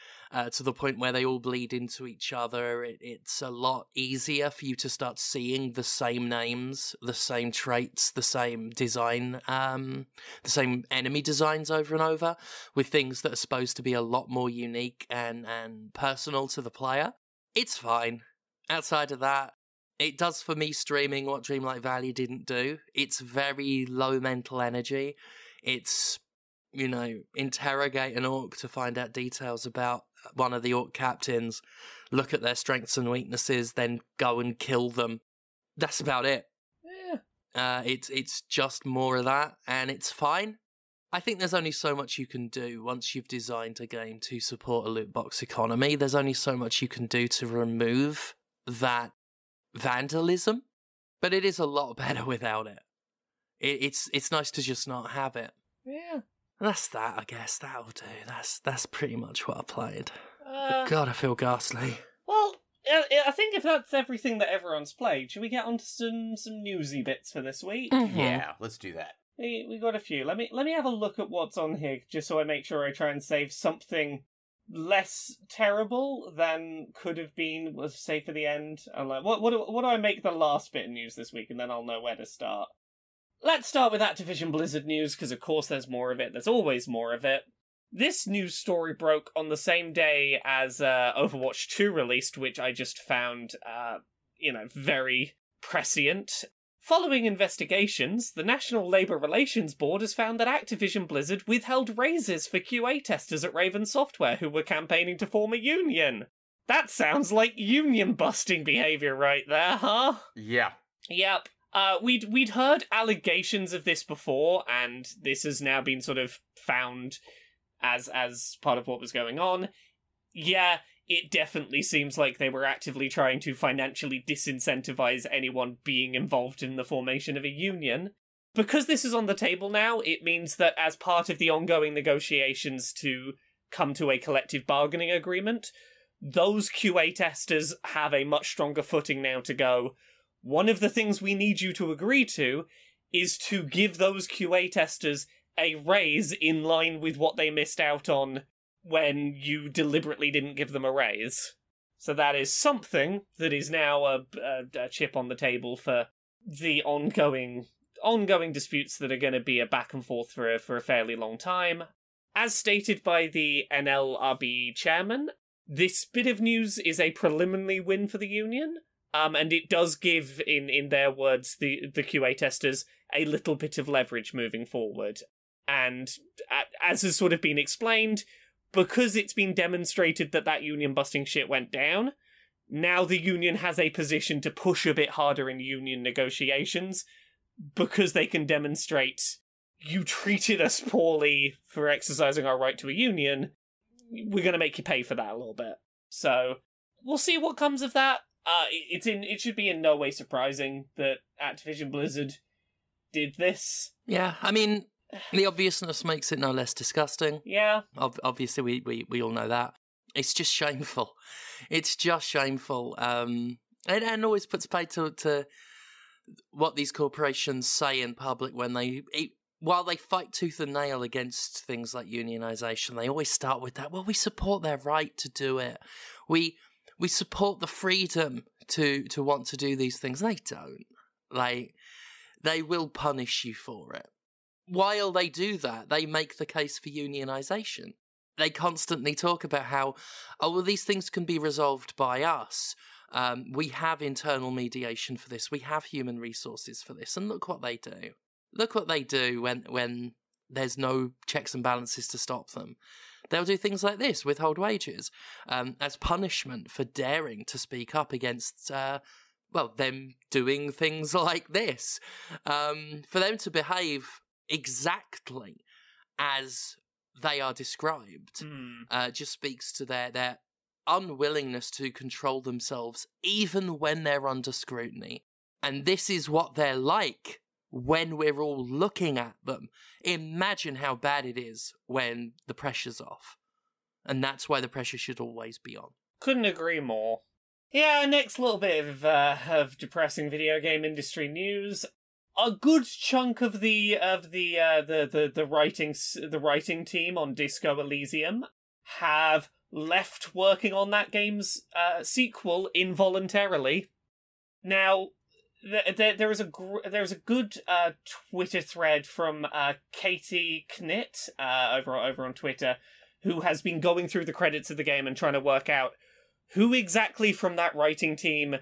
to the point where they all bleed into each other. It's a lot easier for you to start seeing the same names, the same traits, the same design, the same enemy designs over and over, with things that are supposed to be a lot more unique and personal to the player. It's fine. Outside of that, it does for me streaming what Dreamlight Valley didn't do. It's very low mental energy. It's, you know, interrogate an orc to find out details about one of the orc captains, look at their strengths and weaknesses, then go and kill them. That's about it. Yeah. It's just more of that, and it's fine. I think there's only so much you can do once you've designed a game to support a loot box economy. There's only so much you can do to remove that vandalism, but it is a lot better without it. It's nice to just not have it. Yeah. That's that, I guess. That'll do. That's pretty much what I played. God, I feel ghastly. Well, I think if that's everything that everyone's played, should we get on to some newsy bits for this week? Mm-hmm. Yeah, let's do that. We got a few. Let me have a look at what's on here, just so I make sure I try and save something less terrible than could have been, was saved for the end. I'm like, what do I make the last bit of news this week, and then I'll know where to start. Let's start with Activision Blizzard news, because of course there's more of it. There's always more of it. This news story broke on the same day as Overwatch 2 released, which I just found, very prescient. Following investigations, the National Labour Relations Board has found that Activision Blizzard withheld raises for QA testers at Raven Software who were campaigning to form a union. That sounds like union-busting behaviour right there, huh? Yeah. Yep. We'd heard allegations of this before, and this has now been sort of found as part of what was going on. Yeah, it definitely seems like they were actively trying to financially disincentivize anyone being involved in the formation of a union. Because this is on the table now, it means that as part of the ongoing negotiations to come to a collective bargaining agreement, those QA testers have a much stronger footing now to go. One of the things we need you to agree to is to give those QA testers a raise in line with what they missed out on when you deliberately didn't give them a raise. So that is something that is now a chip on the table for the ongoing disputes that are going to be a back and forth for a fairly long time. As stated by the NLRB chairman, this bit of news is a preliminary win for the union, and it does give, in their words, the QA testers a little bit of leverage moving forward. And as has sort of been explained, because it's been demonstrated that union busting shit went down, now the union has a position to push a bit harder in union negotiations, because they can demonstrate, you treated us poorly for exercising our right to a union, we're going to make you pay for that a little bit. So, we'll see what comes of that. It should be in no way surprising that Activision Blizzard did this. Yeah, I mean, the obviousness makes it no less disgusting. Yeah. Obviously, we all know that. It's just shameful. It's just shameful. And always puts paid to what these corporations say in public when while they fight tooth and nail against things like unionization, they always start with that. Well, we support their right to do it. We support the freedom to want to do these things. They don't. Like, they will punish you for it. While they do that, they make the case for unionization. They constantly talk about how, these things can be resolved by us. We have internal mediation for this. We have human resources for this. And look what they do. Look what they do when there's no checks and balances to stop them. They'll do things like this, withhold wages, as punishment for daring to speak up against, them doing things like this. For them to behave exactly as they are described just speaks to their unwillingness to control themselves even when they're under scrutiny. And this is what they're like when we're all looking at them. Imagine how bad it is when the pressure's off. And that's why the pressure should always be on. Couldn't agree more. Yeah, next little bit of depressing video game industry news. A good chunk of the writing team on Disco Elysium have left working on that game's sequel involuntarily. Now, there is a good Twitter thread from Katie Knit over on Twitter, who has been going through the credits of the game and trying to work out who exactly from that writing team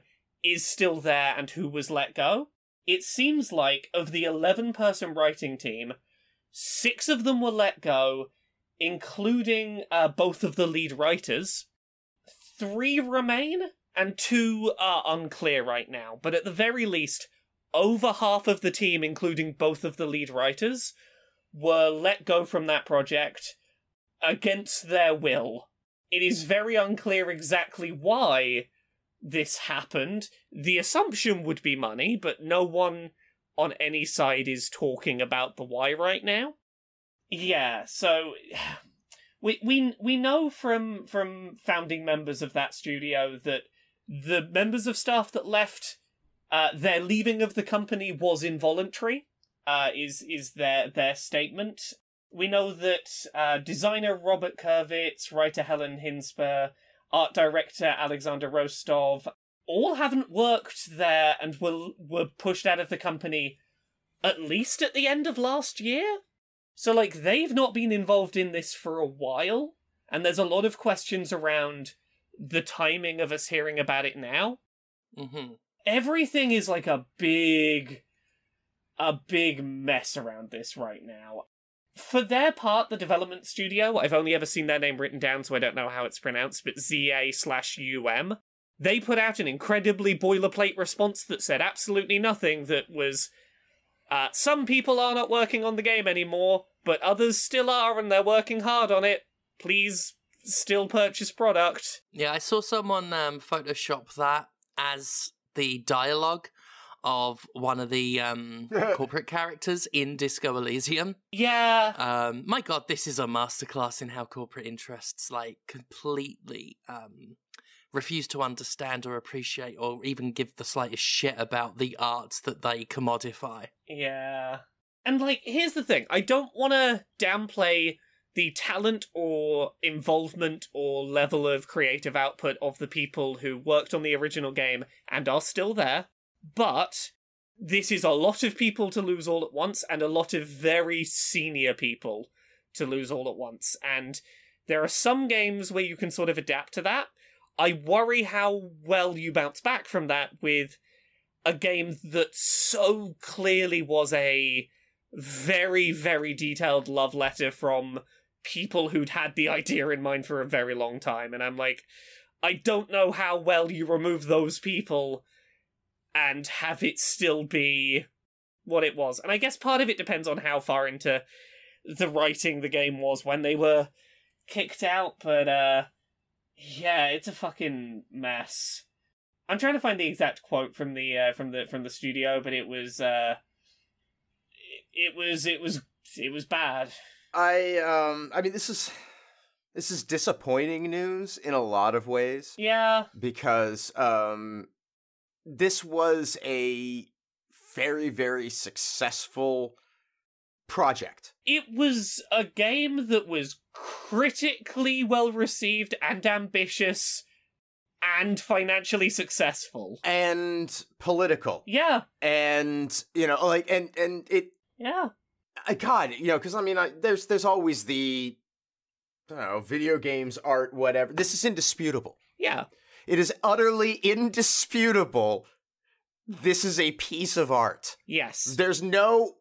is still there and who was let go. It seems like of the 11-person writing team, 6 of them were let go, including both of the lead writers. 3 remain, and 2 are unclear right now. But at the very least, over half of the team, including both of the lead writers, were let go from that project against their will. It is very unclear exactly why this happened. The assumption would be money, but no one on any side is talking about the why right now. Yeah, so we know from founding members of that studio that the members of staff that left, their leaving of the company was involuntary, is their statement. We know that designer Robert Kurvitz, writer Helen Hinsper, art director Alexander Rostov, all haven't worked there and were pushed out of the company at least at the end of last year. So, they've not been involved in this for a while, and there's a lot of questions around the timing of us hearing about it now. Mm-hmm. Everything is a big mess around this right now. For their part, the development studio, I've only ever seen their name written down, so I don't know how it's pronounced, but ZA/UM, they put out an incredibly boilerplate response that said absolutely nothing, that was, some people are not working on the game anymore, but others still are, and they're working hard on it. Please still purchase product. Yeah, I saw someone Photoshop that as the dialogue of one of the corporate characters in Disco Elysium. Yeah. My God, this is a masterclass in how corporate interests like completely refuse to understand or appreciate or even give the slightest shit about the arts that they commodify. Yeah. And, like, here's the thing. I don't want to downplay the talent or involvement or level of creative output of the people who worked on the original game and are still there, but this is a lot of people to lose all at once and a lot of very senior people to lose all at once. And there are some games where you can sort of adapt to that. I worry how well you bounce back from that with a game that so clearly was a very, very detailed love letter from people who'd had the idea in mind for a very long time. And I'm like, I don't know how well you remove those people and have it still be what it was. And I guess part of it depends on how far into the writing the game was when they were kicked out, but yeah, it's a fucking mess. I'm trying to find the exact quote from the studio, but it was bad. I mean, this is disappointing news in a lot of ways. Yeah. Because this was a very, very successful project. It was a game that was critically well received and ambitious and financially successful. And political. Yeah. And, you know, like, and it... Yeah. God, you know, because, I mean, there's always the, I don't know, video games, art, whatever. This is indisputable. Yeah. It is utterly indisputable. This is a piece of art. Yes. There is no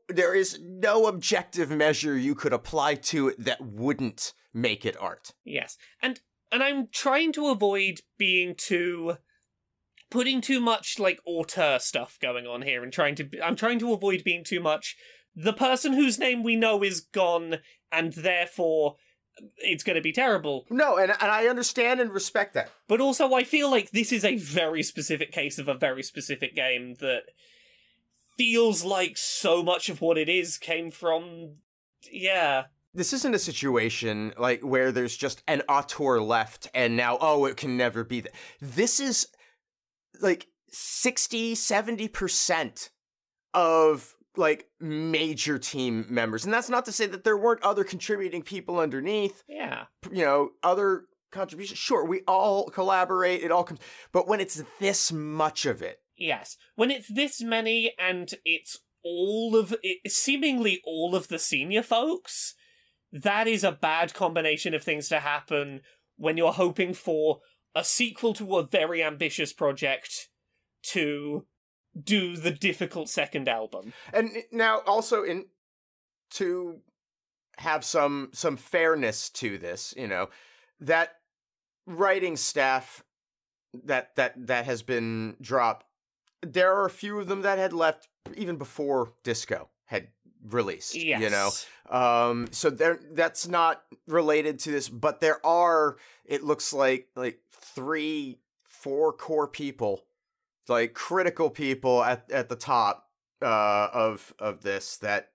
objective measure you could apply to it that wouldn't make it art. Yes. And I'm trying to avoid putting too much, like, auteur stuff going on here and I'm trying to avoid being too much the person whose name we know is gone and therefore it's going to be terrible. No, and I understand and respect that. But also I feel like this is a very specific case of a very specific game that feels like so much of what it is came from... Yeah. This isn't a situation like where there's just an auteur left and now, oh, it can never be that. This is like 60-70% of like major team members. And that's not to say that there weren't other contributing people underneath. Yeah. You know, other contributions. Sure, we all collaborate, it all comes, but when it's this much of it. Yes. When it's this many and it's seemingly all of the senior folks, that is a bad combination of things to happen when you're hoping for a sequel to a very ambitious project to do the difficult second album. And now also to have some fairness to this, you know, that writing staff that has been dropped, there are a few of them that had left even before Disco had released. Yes. You know, so that's not related to this, but there are, it looks like 3-4 core people, like critical people at the top of this that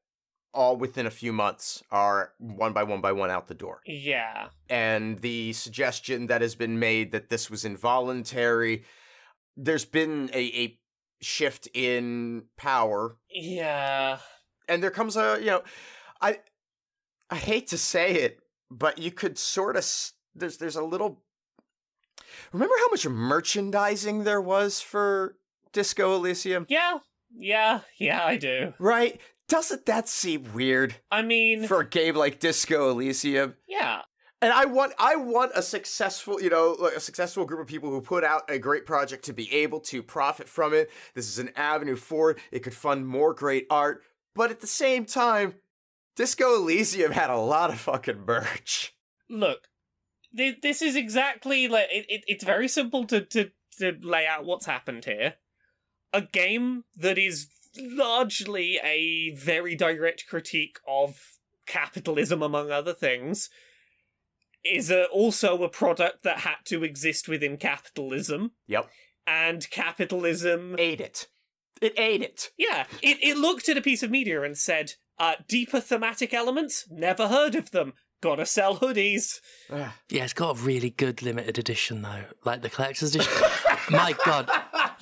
all within a few months are one by one out the door. Yeah. And the suggestion that has been made that this was involuntary, there's been a shift in power. Yeah. And there comes a, you know, I hate to say it, but you could sort of, there's a little, remember how much merchandising there was for Disco Elysium? Yeah, I do. Right? Doesn't that seem weird? I mean, for a game like Disco Elysium? Yeah. And I want a successful, you know, like a successful group of people who put out a great project to be able to profit from it. This is an avenue forward. It could fund more great art. But at the same time, Disco Elysium had a lot of fucking merch. Look, this is exactly like it's very simple to lay out what's happened here. A game that is largely a very direct critique of capitalism, among other things, is also a product that had to exist within capitalism. Yep. And capitalism ate it. It ate it. Yeah, it looked at a piece of media and said, deeper thematic elements? Never heard of them. Gotta sell hoodies. Yeah, it's got a really good limited edition, though. Like the collector's edition. My God,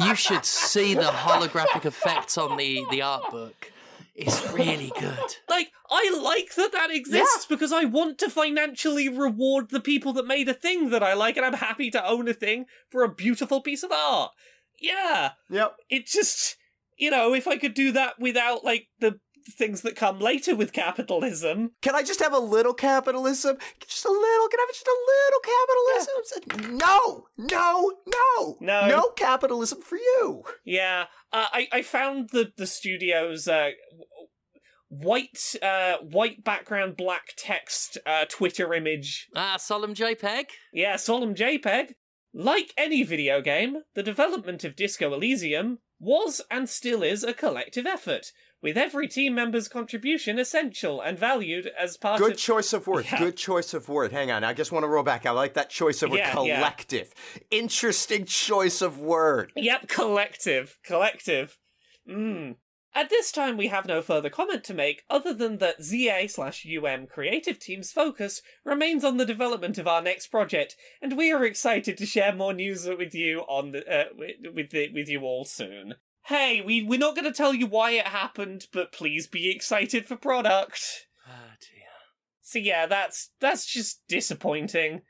you should see the holographic effects on the art book. It's really good. Like, I like that exists because I want to financially reward the people that made a thing that I like, and I'm happy to own a thing for a beautiful piece of art. Yeah. Yep. It just, if I could do that without, like, the things that come later with capitalism. Can I just have a little capitalism? Just a little? Can I have just a little capitalism? No. No capitalism for you. Yeah. I found the studio's white background, black text Twitter image. Solemn JPEG? Yeah, solemn JPEG. Like any video game, the development of Disco Elysium was and still is a collective effort, with every team member's contribution essential and valued as part of... Good choice of word. Yeah. Good choice of word. Hang on, I just want to roll back. I like that choice of word. Collective. Yeah. Interesting choice of word. Yep, collective. At this time, we have no further comment to make, other than that ZA/UM creative team's focus remains on the development of our next project, and we are excited to share more news with you on with you all soon. Hey, we're not going to tell you why it happened, but please be excited for product. Oh dear. So yeah, that's just disappointing.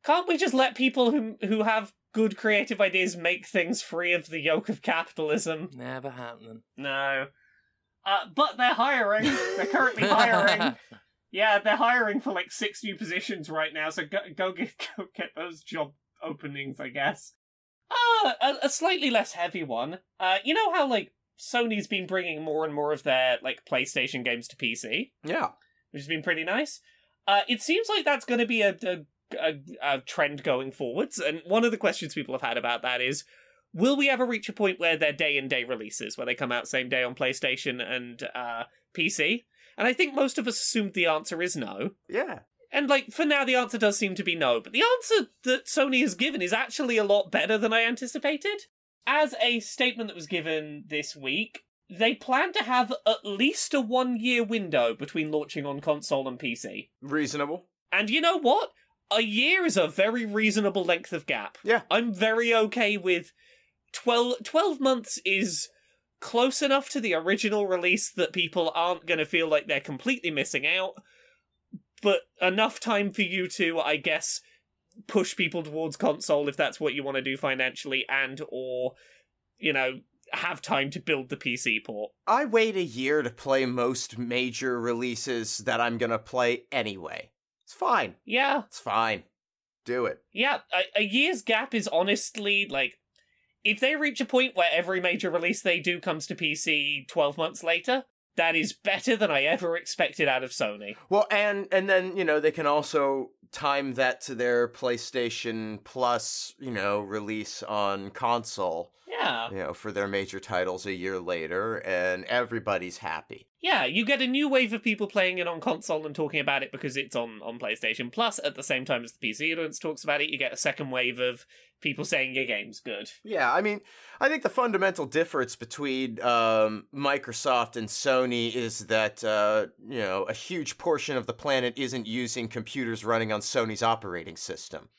Can't we just let people who have good creative ideas make things free of the yoke of capitalism? Never happening. No. But they're hiring. They're currently hiring. Yeah, they're hiring for like 6 new positions right now, so go get those job openings, I guess. A slightly less heavy one. You know how, like, Sony's been bringing more and more of their, like, PlayStation games to PC? Yeah. Which has been pretty nice. It seems like that's going to be a trend going forwards, and one of the questions people have had about that is, will we ever reach a point where they're day-and-day releases, where they come out same day on PlayStation and PC? And I think most of us assumed the answer is no. Yeah. And, like, for now, the answer does seem to be no, but the answer that Sony has given is actually a lot better than I anticipated. As a statement that was given this week, they plan to have at least a 1-year window between launching on console and PC. Reasonable. And you know what? A year is a very reasonable length of gap. Yeah. I'm very okay with 12 months is close enough to the original release that people aren't going to feel like they're completely missing out, but enough time for you to, I guess, push people towards console if that's what you want to do financially, and or, have time to build the PC port. I wait a year to play most major releases that I'm going to play anyway. It's fine. Yeah. It's fine. Do it. Yeah, a year's gap is honestly, like, if they reach a point where every major release they do comes to PC 12 months later, that is better than I ever expected out of Sony. Well, and then, they can also time that to their PlayStation Plus, release on console. Yeah. For their major titles a year later, and everybody's happy. Yeah, you get a new wave of people playing it on console and talking about it because it's on PlayStation Plus at the same time as the PC audience talks about it. You get a second wave of people saying your game's good. Yeah, I mean, I think the fundamental difference between Microsoft and Sony is that, a huge portion of the planet isn't using computers running on Sony's operating system.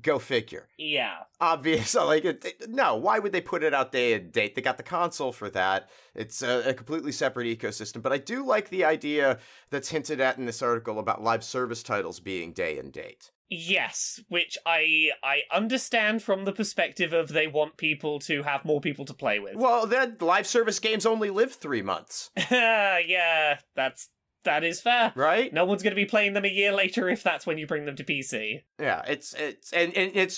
Go figure. Yeah. Obviously, no, why would they put it out day and date? They got the console for that. It's a completely separate ecosystem. But I do like the idea that's hinted at in this article about live service titles being day and date. Yes, which I understand from the perspective of they want people to have more people to play with. Well, then live service games only live 3 months. Yeah, that is fair. Right? No one's going to be playing them a year later if that's when you bring them to PC. Yeah, it's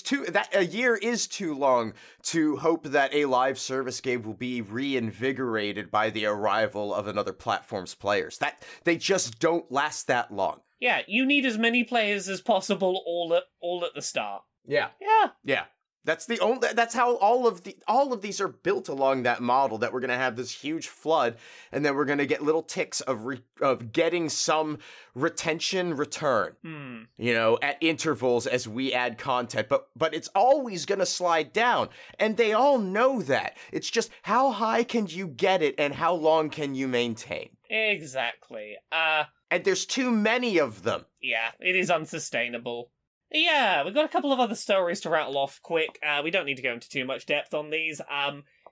too, that a year is too long to hope that a live service game will be reinvigorated by the arrival of another platform's players. That they just don't last that long. Yeah, you need as many players as possible all at the start. Yeah. Yeah. Yeah. That's how all of these are built along that model, that we're going to have this huge flood, and then we're going to get little ticks of getting some retention return, at intervals as we add content, but it's always going to slide down, and they all know that. It's just, how high can you get it and how long can you maintain? Exactly. And there's too many of them. Yeah, it is unsustainable. Yeah, we've got a couple of other stories to rattle off quick. We don't need to go into too much depth on these.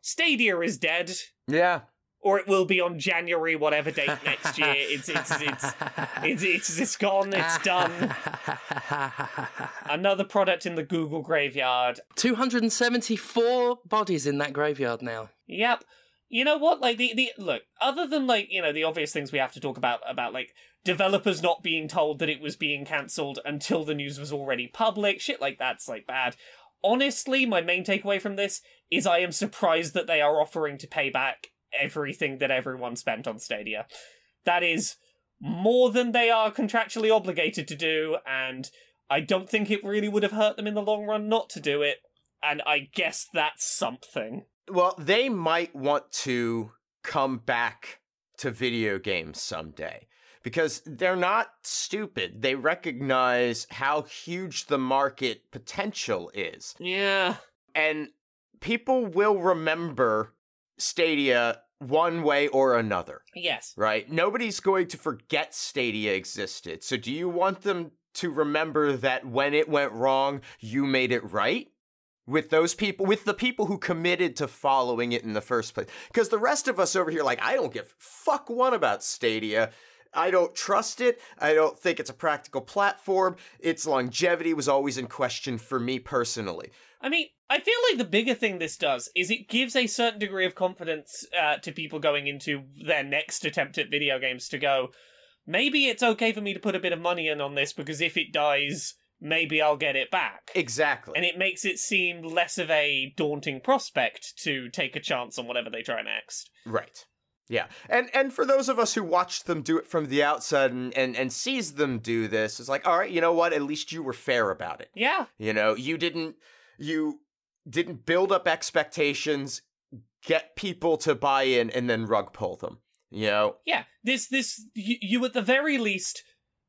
Stadia is dead. Yeah. Or it will be on January, whatever date next year. It's gone, it's done. Another product in the Google graveyard. 274 bodies in that graveyard now. Yep. You know what? Like, look, other than, like, the obvious things we have to talk about, like, developers not being told that it was being cancelled until the news was already public, shit like that's, like, bad. Honestly, my main takeaway from this is I am surprised that they are offering to pay back everything that everyone spent on Stadia. That is more than they are contractually obligated to do, and I don't think it really would have hurt them in the long run not to do it, and I guess that's something. Well, they might want to come back to video games someday, because they're not stupid. They recognize how huge the market potential is. Yeah. And people will remember Stadia one way or another. Yes. Right? Nobody's going to forget Stadia existed. So do you want them to remember that when it went wrong, you made it right? With those people, with the people who committed to following it in the first place. Because the rest of us over here, like, I don't give fuck one about Stadia. I don't trust it. I don't think it's a practical platform. Its longevity was always in question for me personally. I mean, I feel like the bigger thing this does is it gives a certain degree of confidence to people going into their next attempt at video games to go, maybe it's okay for me to put a bit of money in on this, because if it dies, maybe I'll get it back. Exactly. And it makes it seem less of a daunting prospect to take a chance on whatever they try next. Right. Yeah. And for those of us who watched them do it from the outside and sees them do this, it's like, all right, you know what? At least you were fair about it. Yeah. You didn't build up expectations, get people to buy in, and then rug pull them. Yeah. You at the very least,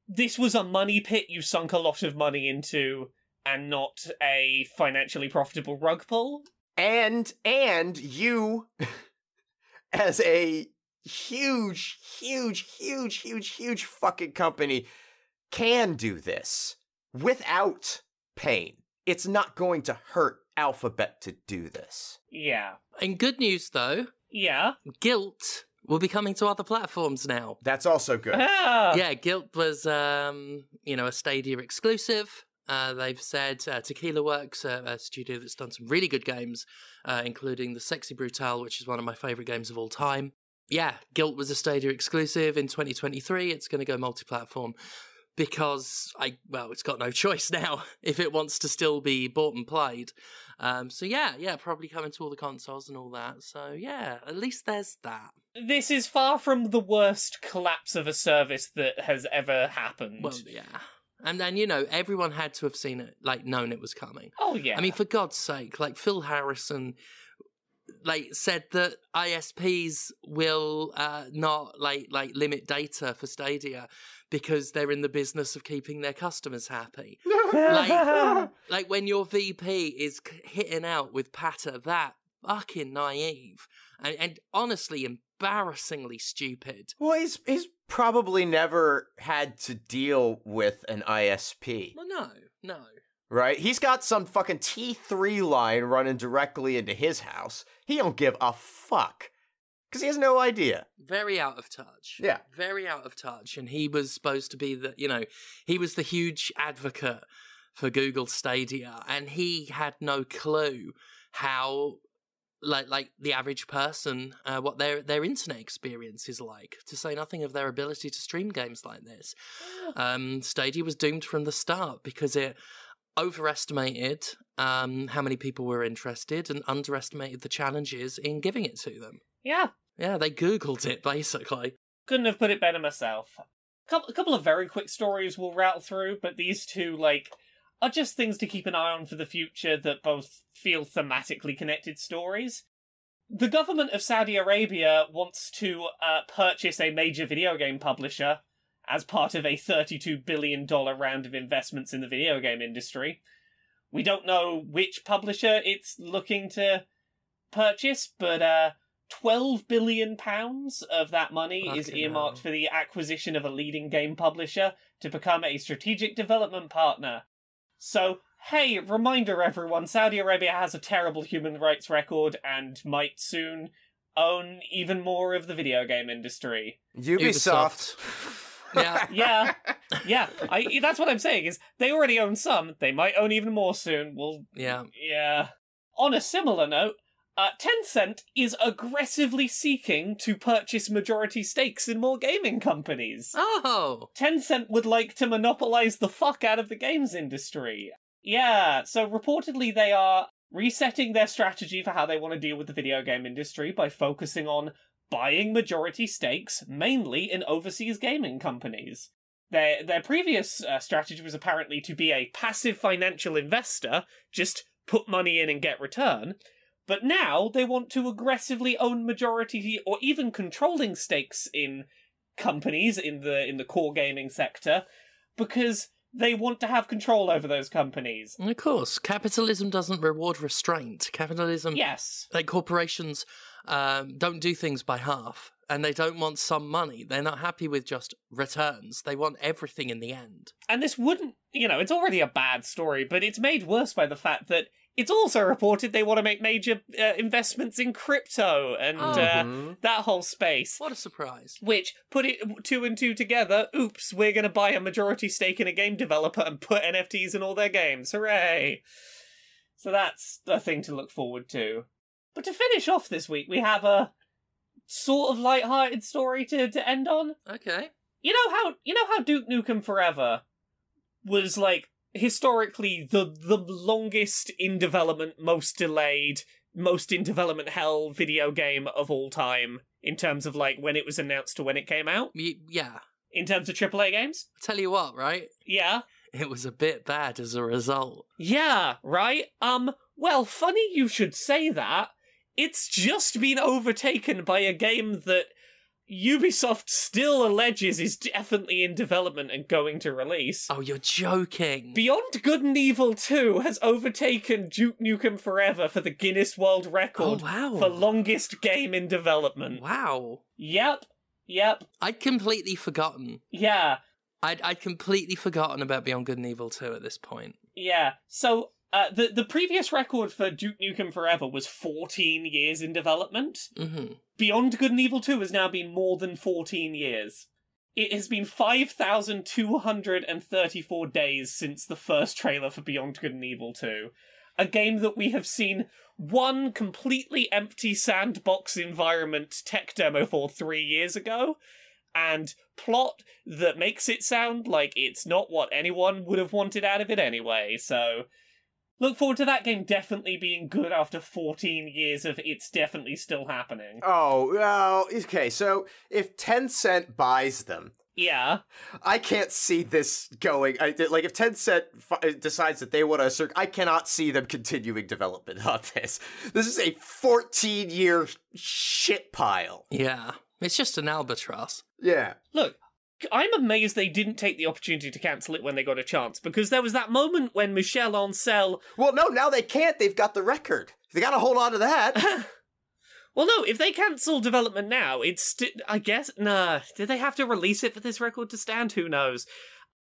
this was a money pit you sunk a lot of money into, and not a financially profitable rug pull. And you, as a huge fucking company, can do this without pain. It's not going to hurt Alphabet to do this. Yeah. And good news, though. Yeah. Guilt will be coming to other platforms now. That's also good. Ah! Yeah, Guilt was, a Stadia exclusive. They've said Tequila Works, a studio that's done some really good games, including The Sexy Brutale, which is one of my favourite games of all time. Yeah, Guilt was a Stadia exclusive in 2023. It's going to go multi-platform because, it's got no choice now if it wants to still be bought and played. Probably coming to all the consoles and all that. So, yeah, at least there's that. This is far from the worst collapse of a service that has ever happened. Well, yeah. And then, everyone had to have seen it, known it was coming. Oh, yeah. I mean, for God's sake, Phil Harrison, said that ISPs will not, limit data for Stadia because they're in the business of keeping their customers happy. When your VP is hitting out with patter, that fucking naive and honestly embarrassingly stupid. Well, he's probably never had to deal with an ISP. Well, no. Right? He's got some fucking T3 line running directly into his house. He don't give a fuck. Because he has no idea. Very out of touch. Yeah. Very out of touch. And he was supposed to be he was the huge advocate for Google Stadia. And he had no clue how, the average person, what their internet experience is like, to say nothing of their ability to stream games like this. Stadia was doomed from the start because it overestimated how many people were interested and underestimated the challenges in giving it to them. Yeah. Yeah, they Googled it, basically. Couldn't have put it better myself. A couple of very quick stories we'll rattle through, but these two, are just things to keep an eye on for the future that both feel thematically connected stories. The government of Saudi Arabia wants to purchase a major video game publisher as part of a $32 billion round of investments in the video game industry. We don't know which publisher it's looking to purchase, but £12 billion of that money is earmarked for the acquisition of a leading game publisher to become a strategic development partner. So, hey, reminder everyone, Saudi Arabia has a terrible human rights record and might soon own even more of the video game industry. Ubisoft. Yeah. That's what I'm saying, is they already own some, they might own even more soon. Well, yeah. On a similar note, Tencent is aggressively seeking to purchase majority stakes in more gaming companies. Oh! Tencent would like to monopolize the fuck out of the games industry. Yeah, so reportedly they are resetting their strategy for how they want to deal with the video game industry by focusing on buying majority stakes, mainly in overseas gaming companies. Their previous strategy was apparently to be a passive financial investor, just put money in and get return. But now they want to aggressively own majority or even controlling stakes in companies in the core gaming sector because they want to have control over those companies. And of course, capitalism doesn't reward restraint. Capitalism, yes, like corporations, don't do things by half, and they don't want some money. They're not happy with just returns. They want everything in the end. And this wouldn't, it's already a bad story, but it's made worse by the fact that it's also reported they want to make major investments in crypto and that whole space. What a surprise. Which, put it 2 and 2 together, oops, we're going to buy a majority stake in a game developer and put NFTs in all their games. Hooray! So that's a thing to look forward to. But to finish off this week, we have a sort of light-hearted story to end on. Okay. You know how Duke Nukem Forever was, like, historically the longest in development, most delayed, most in development hell video game of all time in terms of like when it was announced to when it came out? Yeah. In terms of AAA games? I'll tell you what, right? Yeah. It was a bit bad as a result. Yeah, right? Well, funny you should say that. It's just been overtaken by a game that Ubisoft still alleges is definitely in development and going to release. Oh, you're joking. Beyond Good and Evil 2 has overtaken Duke Nukem Forever for the Guinness World Record for longest game in development. Wow. Yep. I'd completely forgotten. Yeah. I'd completely forgotten about Beyond Good and Evil 2 at this point. Yeah. So, the previous record for Duke Nukem Forever was 14 years in development. Mm-hmm. Beyond Good and Evil 2 has now been more than 14 years. It has been 5,234 days since the first trailer for Beyond Good and Evil 2. A game that we have seen one completely empty sandbox environment tech demo for 3 years ago, and plot that makes it sound like it's not what anyone would have wanted out of it anyway, so look forward to that game definitely being good after 14 years of it's definitely still happening. Oh, well, okay, so if Tencent buys them, yeah, I can't see this going. Like, if Tencent decides that they want to I cannot see them continuing development on this. This is a 14-year shit pile. Yeah, it's just an albatross. Yeah. Look, I'm amazed they didn't take the opportunity to cancel it when they got a chance, because there was that moment when Michel Ancel... Well, no, now they can't. They've got the record. They gotta hold on to that. Well, no, if they cancel development now, it's I guess... Nah, did they have to release it for this record to stand? Who knows?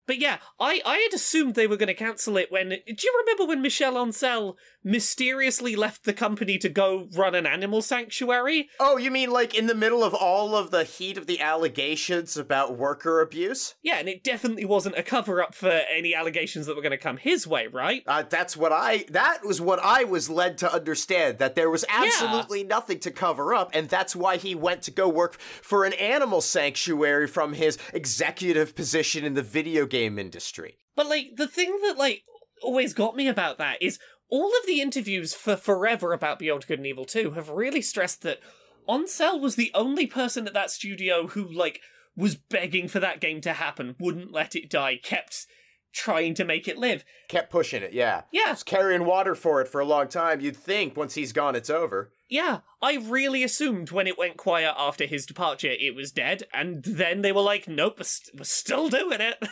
But yeah, I had assumed they were going to cancel it when... Do you remember when Michel Ancel mysteriously left the company to go run an animal sanctuary? Oh, you mean like in the middle of all of the heat of the allegations about worker abuse? Yeah, and it definitely wasn't a cover-up for any allegations that were going to come his way, right? That was what I was led to understand, that there was absolutely nothing to cover up, and that's why he went to go work for an animal sanctuary from his executive position in the video game industry. But, like, the thing that, like, always got me about that is all of the interviews for Forever about Beyond Good and Evil 2 have really stressed that Ancel was the only person at that studio who, like, was begging for that game to happen, wouldn't let it die, kept trying to make it live. Kept pushing it, yeah. Yeah. Was carrying water for it for a long time. You'd think once he's gone, it's over. Yeah, I really assumed when it went quiet after his departure, it was dead, and then they were like, nope, we're still doing it.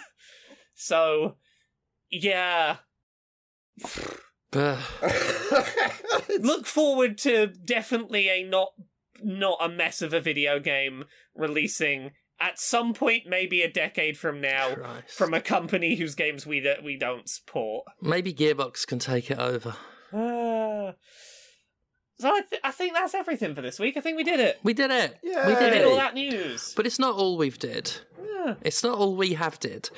So, yeah. Look forward to definitely a not a mess of a video game releasing at some point, maybe a decade from now, from a company whose games we don't support. Maybe Gearbox can take it over. So I think that's everything for this week. I think we did it. We did it. Yeah. We did We did it. all that news. But it's not all we've did. Yeah. It's not all we have did.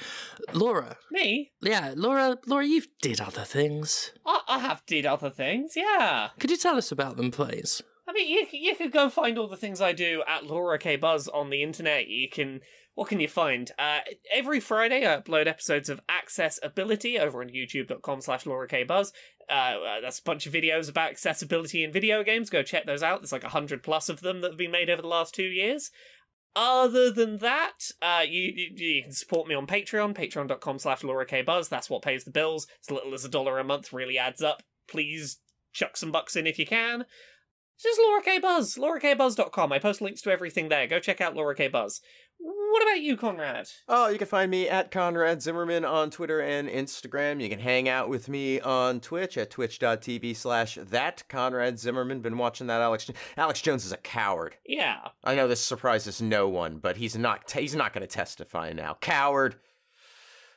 Laura. Me? Yeah, Laura, you've did other things. I have did other things, yeah. Could you tell us about them, please? I mean, you could go find all the things I do at Laura K. Buzz on the internet. What can you find? Every Friday I upload episodes of Accessibility over on youtube.com/Laura K. Buzz. That's a bunch of videos about accessibility in video games. Go check those out. There's like 100+ of them that have been made over the last 2 years. Other than that, you can support me on Patreon, patreon.com/Laura K. Buzz. That's what pays the bills. As little as $1 a month really adds up. Please chuck some bucks in if you can. It's just Laura K. Buzz, laurakbuzz.com. I post links to everything there. Go check out Laura K. Buzz. What about you, Conrad? Oh, you can find me at Conrad Zimmerman on Twitter and Instagram. You can hang out with me on Twitch at twitch.tv/that Conrad Zimmerman. Been watching that Alex Jones is a coward. Yeah. I know this surprises no one, but he's not going to testify now. Coward.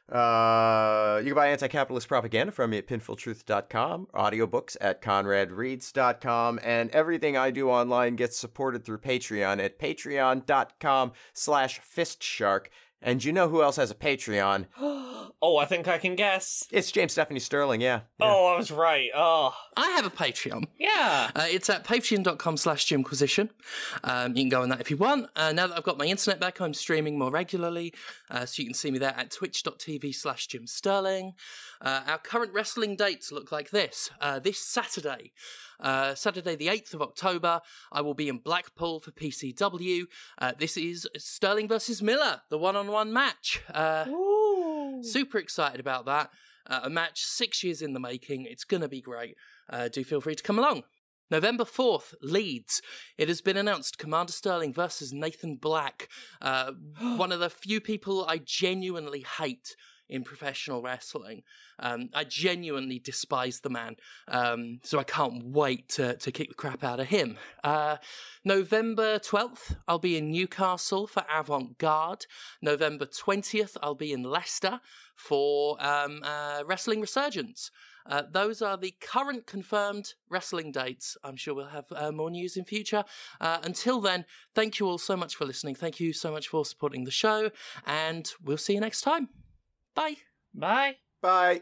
You can buy anti-capitalist propaganda from me at pinfultruth.com, audiobooks at conradreads.com, and everything I do online gets supported through Patreon at patreon.com/fistshark. And you know who else has a Patreon? Oh, I think I can guess. It's James Stephanie Sterling, yeah. Oh, I was right. Oh. I have a Patreon. Yeah. It's at patreon.com/Jimquisition. You can go on that if you want. Now that I've got my internet back, I'm streaming more regularly. So you can see me there at twitch.tv/JimSterling. Our current wrestling dates look like this. This Saturday, Saturday the 8th of October, I will be in Blackpool for PCW. This is Sterling versus Miller, the one-on-one match. Super excited about that. A match 6 years in the making. It's going to be great. Do feel free to come along. November 4th, Leeds. It has been announced Commander Sterling versus Nathan Black. One of the few people I genuinely hate in professional wrestling. I genuinely despise the man. So I can't wait to kick the crap out of him. November 12th, I'll be in Newcastle for Avant Garde. November 20th, I'll be in Leicester for Wrestling Resurgence. Those are the current confirmed wrestling dates. I'm sure we'll have more news in future. Until then, thank you all so much for listening. Thank you so much for supporting the show, and we'll see you next time. Bye. Bye. Bye.